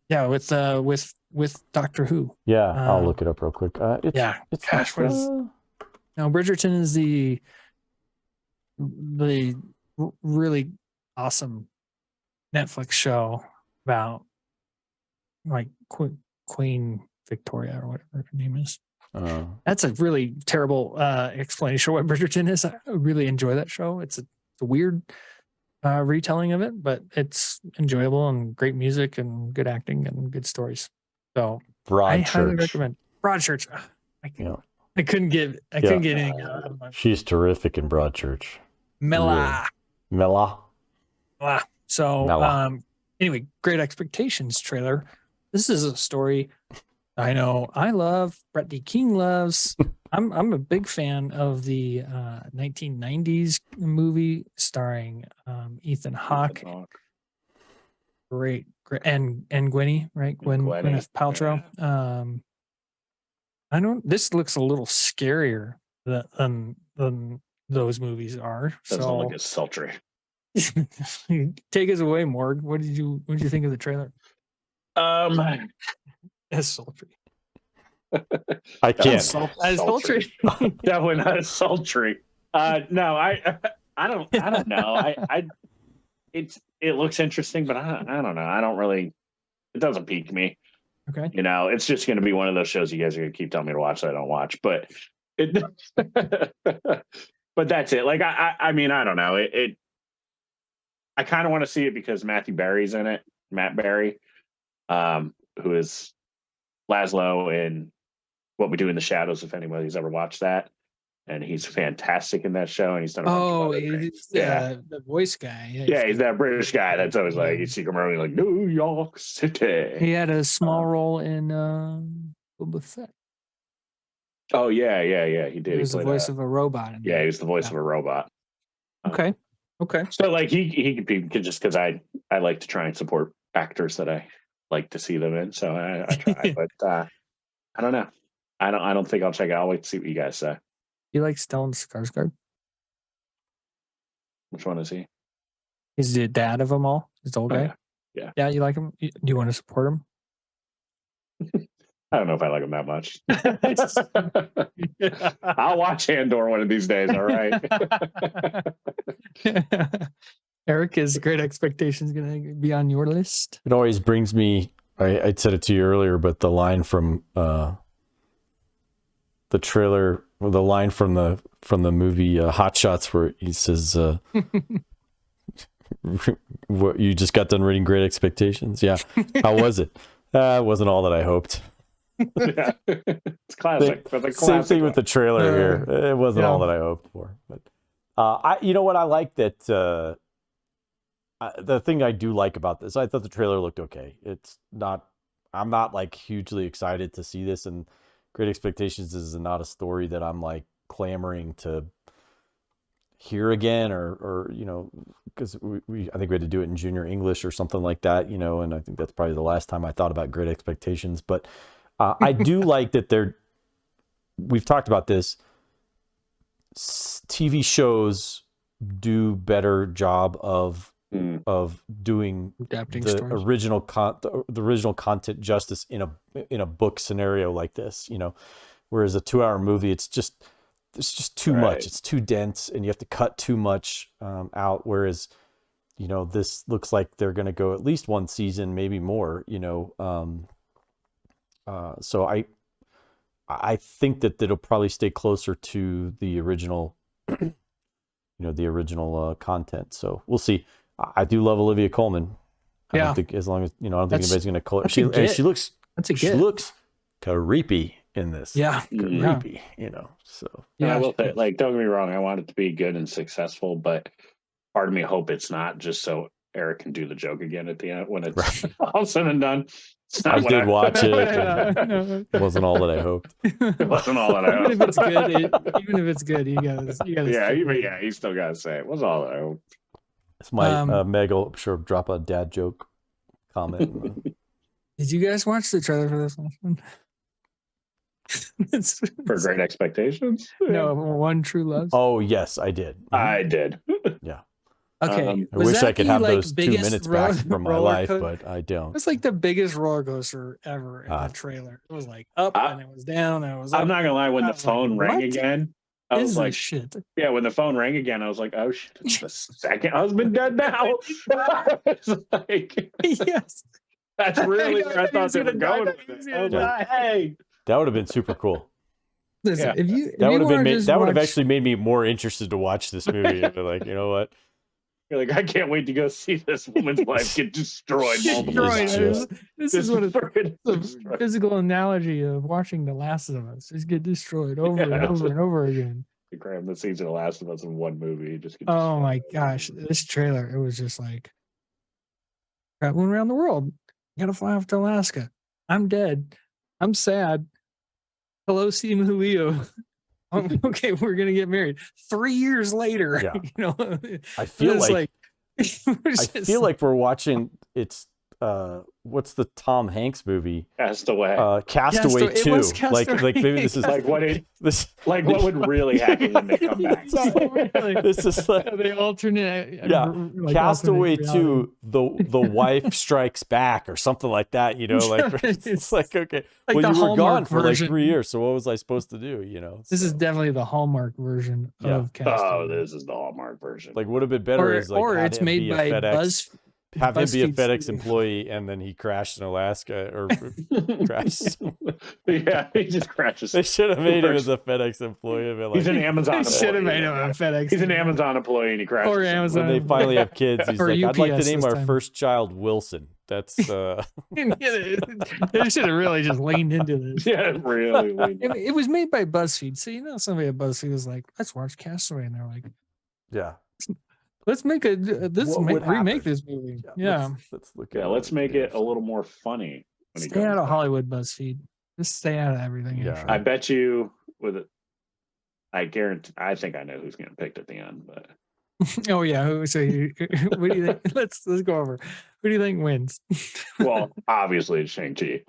With Doctor Who. Yeah, I'll look it up real quick. Bridgerton is the really awesome Netflix show about like Queen Victoria or whatever her name is. That's a really terrible explanation of what Bridgerton is. I really enjoy that show. It's a weird retelling of it, but it's enjoyable and great music and good acting and good stories. So I highly recommend Broadchurch. I couldn't get anything out of my. She's terrific in Broadchurch. Mela. Mela. So, anyway, Great Expectations trailer. This is a story I know I love. Brett D. King loves. I'm a big fan of the 1990s movie starring Ethan Hawke. Great, and Gwynny, right? Gwyneth Paltrow. Yeah. This looks a little scarier than those movies are. Doesn't so look as sultry. Take us away, Morg. What did you think of the trailer? As sultry. I can't. Sultry. Definitely not as sultry. No, I don't know. It looks interesting, but I don't know. I don't really. It doesn't pique me. Okay. You know, it's just going to be one of those shows you guys are going to keep telling me to watch that I don't watch. But but that's it. Like I mean, I don't know. I kind of want to see it because Matthew Berry's in it. Matt Berry, who is Laszlo in What We Do in the Shadows, if anybody's ever watched that. And he's fantastic in that show, and he's done a bunch of other things. The voice guy. Yeah, he's that British guy that's always like, you see him around like New York City. He had a small role in Boba Fett. Oh yeah, he did. He was the voice of a robot. He was the voice of a robot. Okay. So like he could be just because I like to try and support actors that I like to see them in. So I try, but I don't know. I don't think I'll check it out. I'll wait to see what you guys say. You like Stellan Skarsgård? Which one is he? He's the dad of them all. He's the old guy. Yeah. Yeah, you like him? Do you want to support him? I don't know if I like him that much. I'll watch Andor one of these days. All right. Eric, is Great Expectations going to be on your list? It always brings me. I said it to you earlier, but the line from the trailer, the line from the movie Hot Shots, where he says, "What, you just got done reading Great Expectations? Yeah, how was it? It wasn't all that I hoped." Yeah. It's classic. Same thing with the trailer here. It wasn't all that I hoped for. But you know what? I like that. The thing I do like about this, I thought the trailer looked okay. It's not. I'm not like hugely excited to see this, and Great Expectations is not a story that I'm like clamoring to hear again, or you know, because I think we had to do it in junior English or something like that, you know, and I think that's probably the last time I thought about Great Expectations. But I do like that we've talked about this. TV shows do better job of doing adapting the stories. the original content justice in a book scenario like this, you know, whereas a 2-hour movie, it's just too much. It's too dense, and you have to cut too much out. Whereas, you know, this looks like they're going to go at least one season, maybe more, you know. So I think that it'll probably stay closer to the original, you know, the original content. So we'll see. I do love Olivia Colman. I don't think, as long as, you know, I don't think anybody's going to call her. She looks creepy in this. Yeah. Creepy, you know. So yeah, I will say, like, don't get me wrong, I want it to be good and successful, but part of me hope it's not, just so Eric can do the joke again at the end when it's all said and done. I did watch it. It wasn't all that I hoped. It wasn't all that I hoped. Even if it's good, even if it's good, you gotta you still gotta say it wasn't all that I hoped. It's my Meg will sure drop a dad joke comment. Did you guys watch the trailer for this one? For Great Expectations? No, One True Love. Oh yes, I did. I did. Yeah. Okay. I wish I could have those 2 minutes back from my life, but I don't. It's like the biggest roller coaster ever in the trailer. It was like up and it was down and it was up. I'm not gonna lie, when the phone rang again, I was like, shit. Yeah, when the phone rang again, I was like, oh shit, it's the second husband dead now. It's like, yes. That's really where I thought they were going with it. I was like, hey. That would have been super cool. Listen, that would have actually made me more interested to watch this movie. And be like, you know what? You're like, I can't wait to go see this woman's life get destroyed. This is what it's a physical analogy of watching The Last of Us. Just get destroyed over and over and over again. to cram the season of Last of Us in one movie. Oh my gosh, this trailer, it was just like traveling around the world. Gotta fly off to Alaska. I'm dead. I'm sad. Hello, Simu Leo. Okay, we're gonna get married 3 years later. Yeah. You know, I feel like I just, feel like we're watching. It's what's the Tom Hanks movie? Castaway. Castaway It 2. was Castaway. Like maybe this is Like what it, this. like what would really happen when they come back. This is like they alternate. Yeah, like Castaway alternate 2, the wife strikes back or something like that, you know, like it's like, okay, like well, the you were gone Hallmark for version. like 3 years, so what was I supposed to do, you know? This is So, definitely the Hallmark version of Castaway. Oh, this is the Hallmark version. like would have been better is like or had it's him made be a by FedEx, have him be a BuzzFeed FedEx Studio. employee, and then he crashed in Alaska or crashed. Yeah, he just crashes. They should have made him as a FedEx employee. But He's like, an Amazon They should have employee. made him a FedEx. He's an Amazon employee and he crashes. Or somewhere. Amazon. when they finally have kids, he's Or like, I'd like to UPS name this our time. first child Wilson. That's They should have really just leaned into this. Yeah, really. It was made by BuzzFeed, so you know somebody at BuzzFeed was like, "Let's watch Castaway," and they're like, yeah. "Let's make remake happen? this movie." Yeah, Let's look. Yeah, let's make it a little more funny. When he stay out comes of back. Hollywood, BuzzFeed. Just stay out of everything. Yeah. actually. I bet you with it. I guarantee. I think I know who's getting picked at the end, but Oh yeah. So what do you think? Let's go over. Who do you think wins? well, obviously it's Shang-Chi.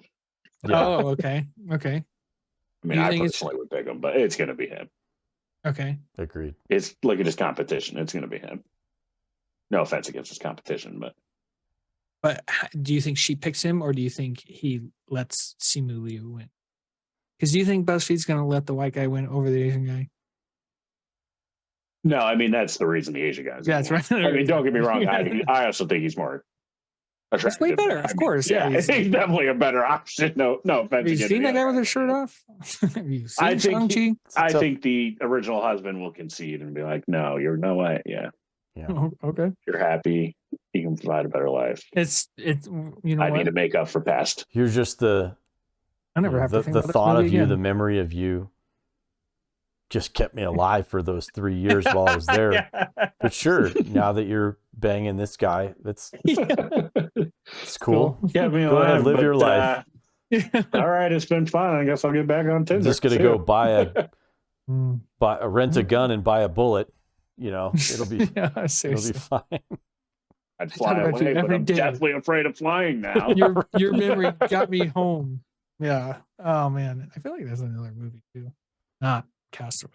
Yeah. Oh, okay. Okay. I mean, You I think it's- personally would pick him, but it's going to be him. Okay. Agreed. It's look at his competition. It's going to be him. No offense against his competition, but But do you think she picks him, or do you think he lets Simu Liu win? Because do you think BuzzFeed's going to let the white guy win over the Asian guy? no, I mean that's the reason the Asian guys. Yeah, that's right. I mean, don't get me wrong. I also think he's more attractive. It's way better, of course. Yeah, he's- he's definitely a better option. No offense. Have you against seen the that guy other with his shirt off? Have you seen I think Shang-Chi? I So- think the original husband will concede and be like, "No, you're no way. Yeah, Oh, okay. you're happy. You can provide a better life. It's you know I what? need to make up for past." You're just I never have to think the about this thought movie of you, again. the memory of you, just kept me alive for those 3 years while I was there. But sure, now that you're banging this guy, it's cool. Get me Go ahead, alive, live but, your life. all right, it's been fun. I guess I'll get back on Tinder. I'm just gonna go buy Mm. rent a gun and buy a bullet. You know, it'll be Yeah, it'll be seriously. fine. I'd thought fly about you away, but every I'm day. definitely afraid of flying now. Your memory got me home. Yeah. Oh man, I feel like that's another movie too, not Castaway.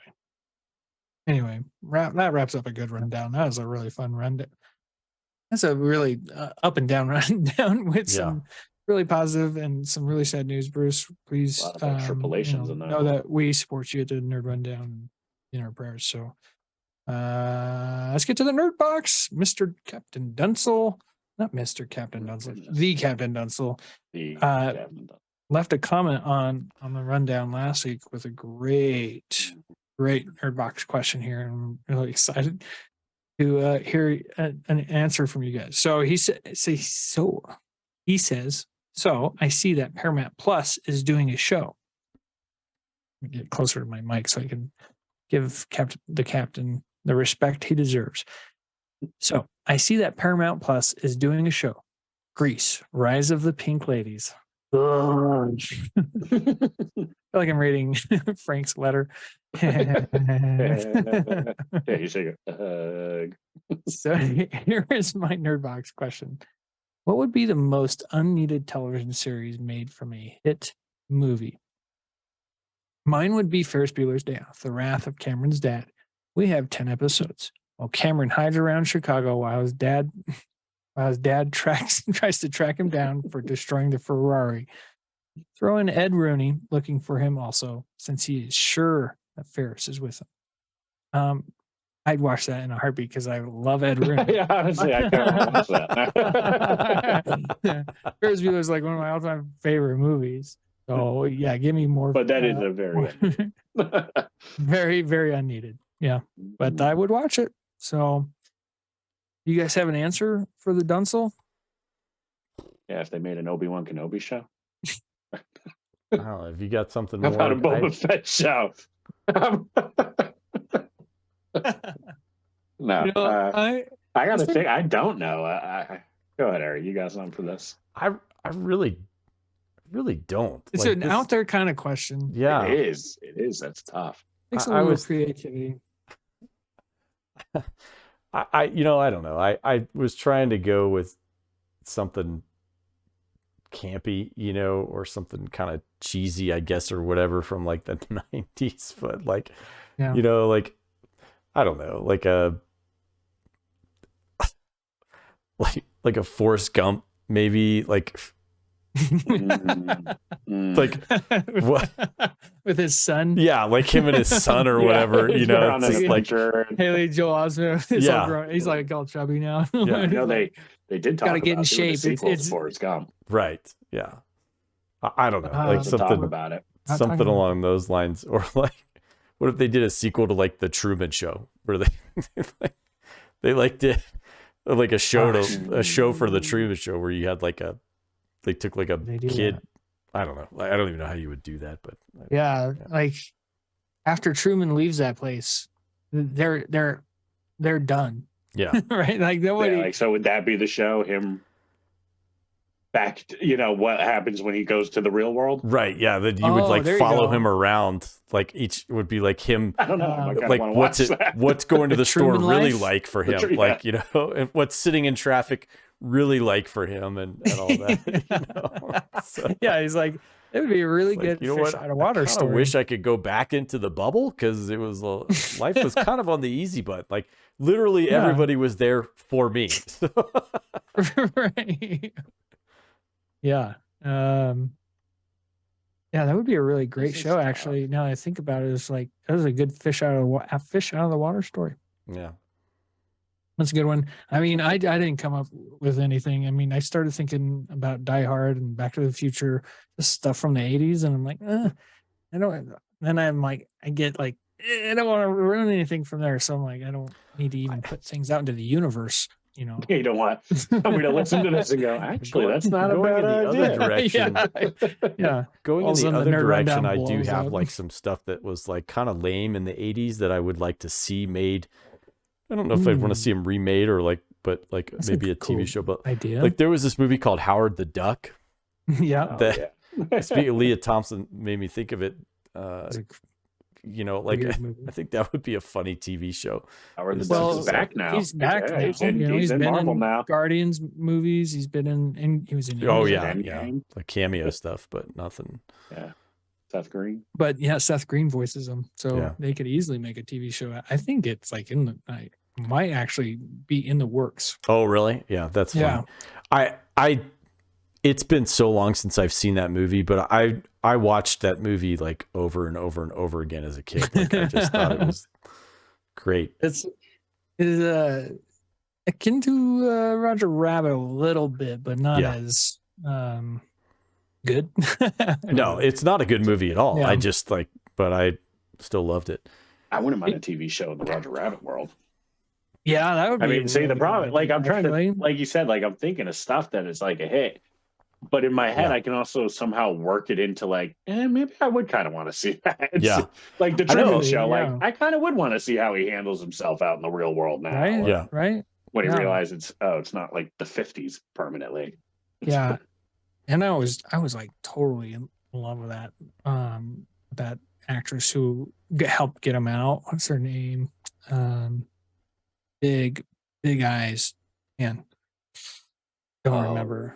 Anyway, that wraps up a good rundown. That was a really fun rundown. That's a really up and down rundown with some really positive and some really sad news. Bruce, please A lot of extrapolations in there. know that we support you at the Nerd Rundown in our prayers. So let's get to the Nerd Box. Mr. Captain Dunsel, not Mr. Captain Dunsel, Goodness. the Captain Dunsel The left a comment on the rundown last week with a great Nerd Box question here. And I'm really excited to hear an answer from you guys. So he says, I see that Paramount Plus is doing a show. Let me get closer to my mic so I can give the captain the respect he deserves. So I see that Paramount Plus is doing a show, Grease, Rise of the Pink Ladies. I feel like I'm reading Frank's letter. Yeah, you say it. So here is my Nerd Box question. What would be the most unneeded television series made from a hit movie? Mine would be Ferris Bueller's Day Off, The Wrath of Cameron's Dad. We have 10 episodes. While Cameron hides around Chicago while his dad tries to track him down for destroying the Ferrari. Throw in Ed Rooney looking for him also, since he is sure that Ferris is with him. I'd watch that in a heartbeat because I love Ed Rooney. Yeah, honestly, I can't watch that. Ferris Bueller is like one of my all-time favorite movies. So yeah, give me more. But that is a very very, very unneeded. Yeah, but I would watch it. So, you guys have an answer for the Dunsel? yeah. If they made an Obi-Wan Kenobi show, I don't know if you got something how more. about a Boba Fett show? No, I gotta think. I don't know. Go ahead, Eric. You got something for this? I really don't. It's like an out there kind of question. Yeah, it is. It is. That's tough. Takes a little creativity. I don't know. I was trying to go with something campy, or something kind of cheesy, I guess, or whatever from like the 90s, but like, like, I don't know, like a Forrest Gump, maybe, like like what with his son, like him and his son or whatever, it's just like Haley Joel Osment, he's like all chubby now. They did talk gotta get about in shape. It's Forrest Gump, right? Yeah, I don't know, like something about it, something along those lines, or like, what if they did a sequel to like the Truman Show, where they did like a show for the Truman Show, where you had like they took like a kid. I don't know. I don't even know how you would do that, but like after Truman leaves that place, they're done. Yeah. Right. Like nobody. Yeah, so would that be the show? Him back to, what happens when he goes to the real world? Right. Yeah. That you would like follow him around. Like each would be like him. I don't know. Like what's going to the store really like for him? Like, and what's sitting in traffic really like for him and all that. So, yeah, he's like, it would be a really good fish out of water story. I wish I could go back into the bubble, because it was life was kind of on the easy button. Like literally everybody was there for me. Right. Yeah. Yeah, that would be a really great show. Actually, now that I think about it, it's like that was a good fish out of the water story. Yeah. That's a good one. I mean, I didn't come up with anything. I mean, I started thinking about Die Hard and Back to the Future, this stuff from the 80s, and I'm like, I don't. Then I'm like, I get like, I don't want to ruin anything from there. So I'm like, I don't need to even put things out into the universe. You don't want somebody to listen to this and go, actually, that's not a bad idea. Direction. Yeah. Going in the other direction, I do have like some stuff that was like kind of lame in the 80s that I would like to see made. I don't know if I'd want to see them remade or like, but like that's maybe a TV show. But idea. Like there was this movie called Howard the Duck. Yeah. Speaking of Leah Thompson, made me think of it. I think that would be a funny TV show. Howard the Duck is back now. He's back now. He's been Marvel in now. Guardians movies. He's been in. He was in. Like cameo stuff, but nothing. Yeah. Seth Green. But yeah, Seth Green voices him, so they could easily make a TV show. I think it's like might actually be in the works. Oh, really? Yeah, that's fun. I it's been so long since I've seen that movie, but I watched that movie like over and over and over again as a kid. Like I just thought it was great. It is akin to Roger Rabbit a little bit, but not as good. No, it's not a good movie at all. I just but I still loved it. I wouldn't mind a TV show in the Roger Rabbit world. Yeah, that would be. I mean, see the problem. Like I'm trying to, like you said, like I'm thinking of stuff that is like a hit, but in my head, I can also somehow work it into like, maybe I would kind of want to see that. Like the Truman Show. Like I kind of would want to see how he handles himself out in the real world now. Right. Right. When he realizes it's not like the 50s permanently. Yeah. And I was like totally in love with that actress who helped get him out. What's her name? Big eyes. Man, don't remember.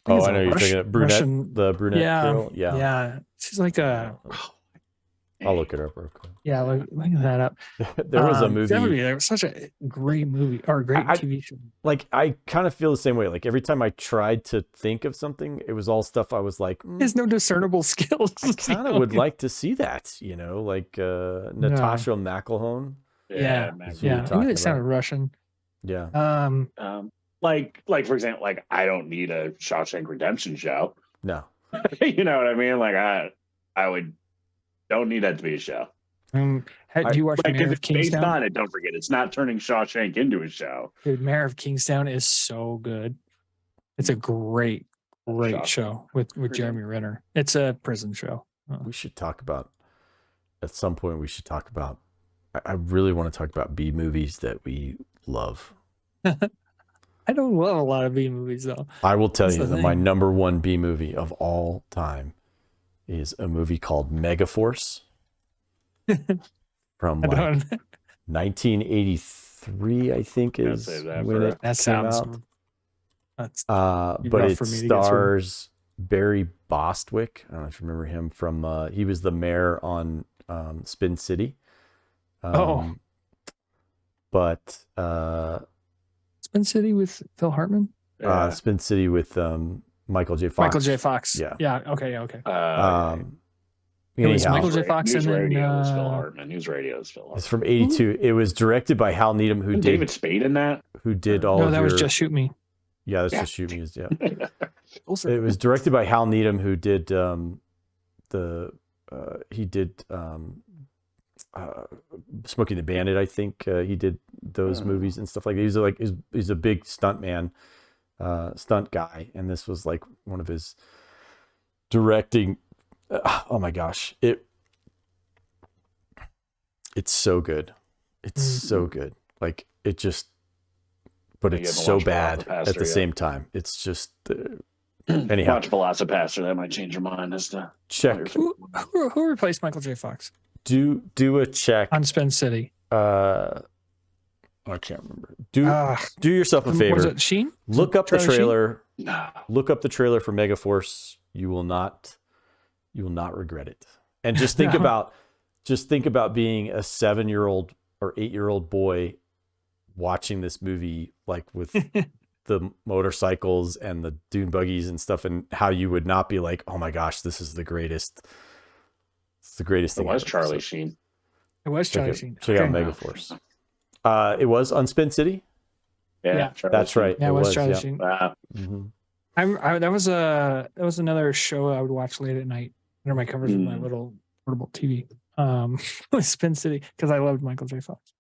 I know you're thinking of brunette, the brunette girl. Yeah. She's like I'll look it up real quick. Yeah, look that up. There was a movie. It was such a great movie or a great TV show. Like I kind of feel the same way. Like every time I tried to think of something, it was all stuff I was like, there's no discernible skills. I kind of would like to see that, like Natasha McElhone. Yeah. I knew it sounded Russian. Yeah. Like for example, like I don't need a Shawshank Redemption show. No. You know what I mean? Like I don't need that to be a show. Do you watch Mayor of Kingstown? Based on it, don't forget, it's not turning Shawshank into a show. Dude, Mayor of Kingstown is so good. It's a great show with Jeremy Renner. It's a prison show. We should talk about at some point. We should talk about I really want to talk about B movies that we love. I don't love a lot of B movies though. I will tell you that my number one B movie of all time is a movie called Megaforce from like 1983, I think is when it came out. But it stars Barry Bostwick. I don't know if you remember him from. He was the mayor on Spin City. But Spin City with Phil Hartman. Spin City with Michael J. Fox. Michael J. Fox. Yeah. Okay. It was Michael J. Fox News and Radio is Phil Hartman. News Radio is Phil Hartman. It's from '82. It was directed by Hal Needham, who did David Spade in that. Who did all? No, that was Just Shoot Me. Yeah, that's Just Shoot Me. Yeah. It was directed by Hal Needham, who did he did Smokey the Bandit. I think he did those movies and stuff like that. He's a big stunt man, stunt guy, and this was like one of his directing. Oh my gosh, it's so good. It's so good. Like it just, but it's so bad at the same time. It's just anyhow. Watch Velocipaster. That might change your mind as to check. Who replaced Michael J. Fox? Do a check on Spin City. I can't remember. Do yourself a favor. Was it Sheen? Look up the trailer. No. Look up the trailer for Megaforce. You will not regret it. And just think about being a 7-year-old or 8-year-old boy watching this movie, like with the motorcycles and the dune buggies and stuff, and how you would not be like, oh my gosh, this is the greatest. It's the greatest thing. It was ever. Charlie Sheen. It was Charlie Sheen. Check out Megaforce. It was on Spin City. Yeah. That's right. Yeah, it was Charlie Sheen. Mm-hmm. That was another show I would watch late at night under my covers with my little portable TV. Spin City, because I loved Michael J. Fox.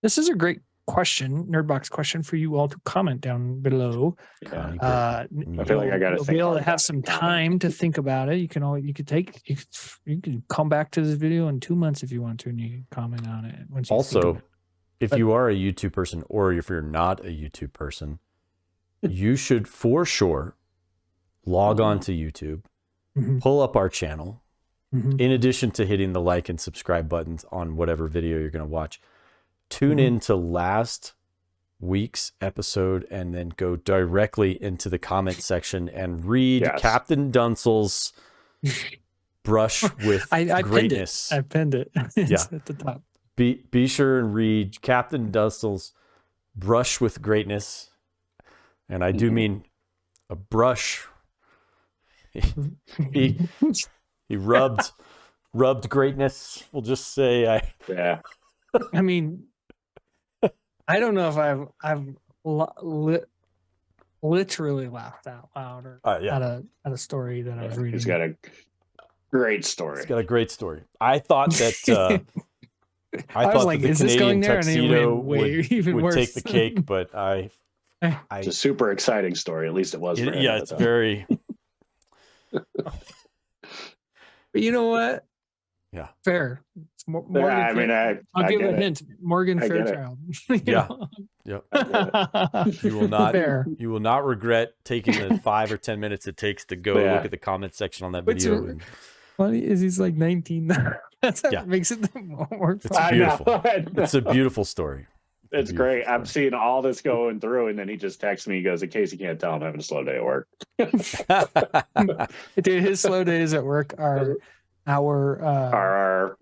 This is a great question, NRDbox question for you all to comment down below. I feel like I got to be able to have some time to think about it. You can come back to this video in 2 months if you want to, and you can comment on it. Also, if you are a YouTube person, or if you're not a YouTube person, you should for sure log on to YouTube, pull up our channel, in addition to hitting the like and subscribe buttons on whatever video you're going to watch. Tune in to last week's episode and then go directly into the comment section and read Captain Dunsel's brush with greatness. I pinned it. It's at the top. Be sure and read Captain Dunsel's brush with greatness. And I do mean a brush. He rubbed greatness. We'll just say I mean, I don't know if I've literally laughed out loud or at a story that I was reading. He's got a great story. He's got a great story. I thought that I thought like, that the is Canadian this going there? Tuxedo would take the cake, but it's a super exciting story. At least it was. It's very. But you know what? Yeah. Fair. It's Morgan I'll give a hint. Morgan Fairchild. Yep. You will not. Fair. You will not regret taking the 5 or 10 minutes it takes to go look at the comment section on that video. Funny is he's like 19. That's what makes it more fun. It's beautiful. It's a beautiful story. It's great. I'm seeing all this going through, and then he just texts me. He goes, "In case you can't tell, I'm having a slow day at work." Dude, his slow days at work are our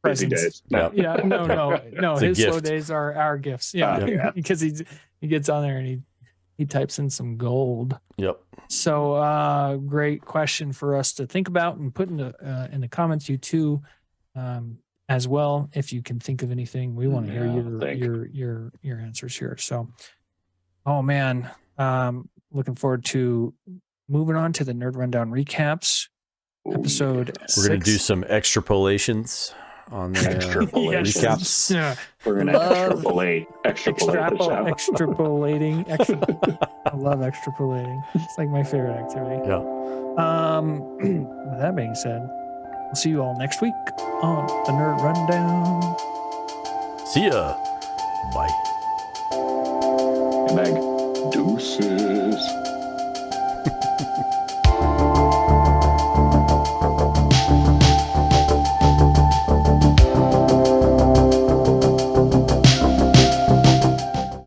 busy days. No. Yeah, no. His slow days are our gifts. Yeah, because he gets on there and he types in some gold. Yep. So great question for us to think about and put in the comments. You too. As well, if you can think of anything, we want to hear your answers here. So, oh man, looking forward to moving on to the Nerd Rundown recaps episode. We're going to do some extrapolations on the recaps. Yeah. We're going to extrapolating. I love extrapolating. It's like my favorite activity. Yeah. With that being said, we'll see you all next week on the Nerd Rundown. See ya. Bye. Good night.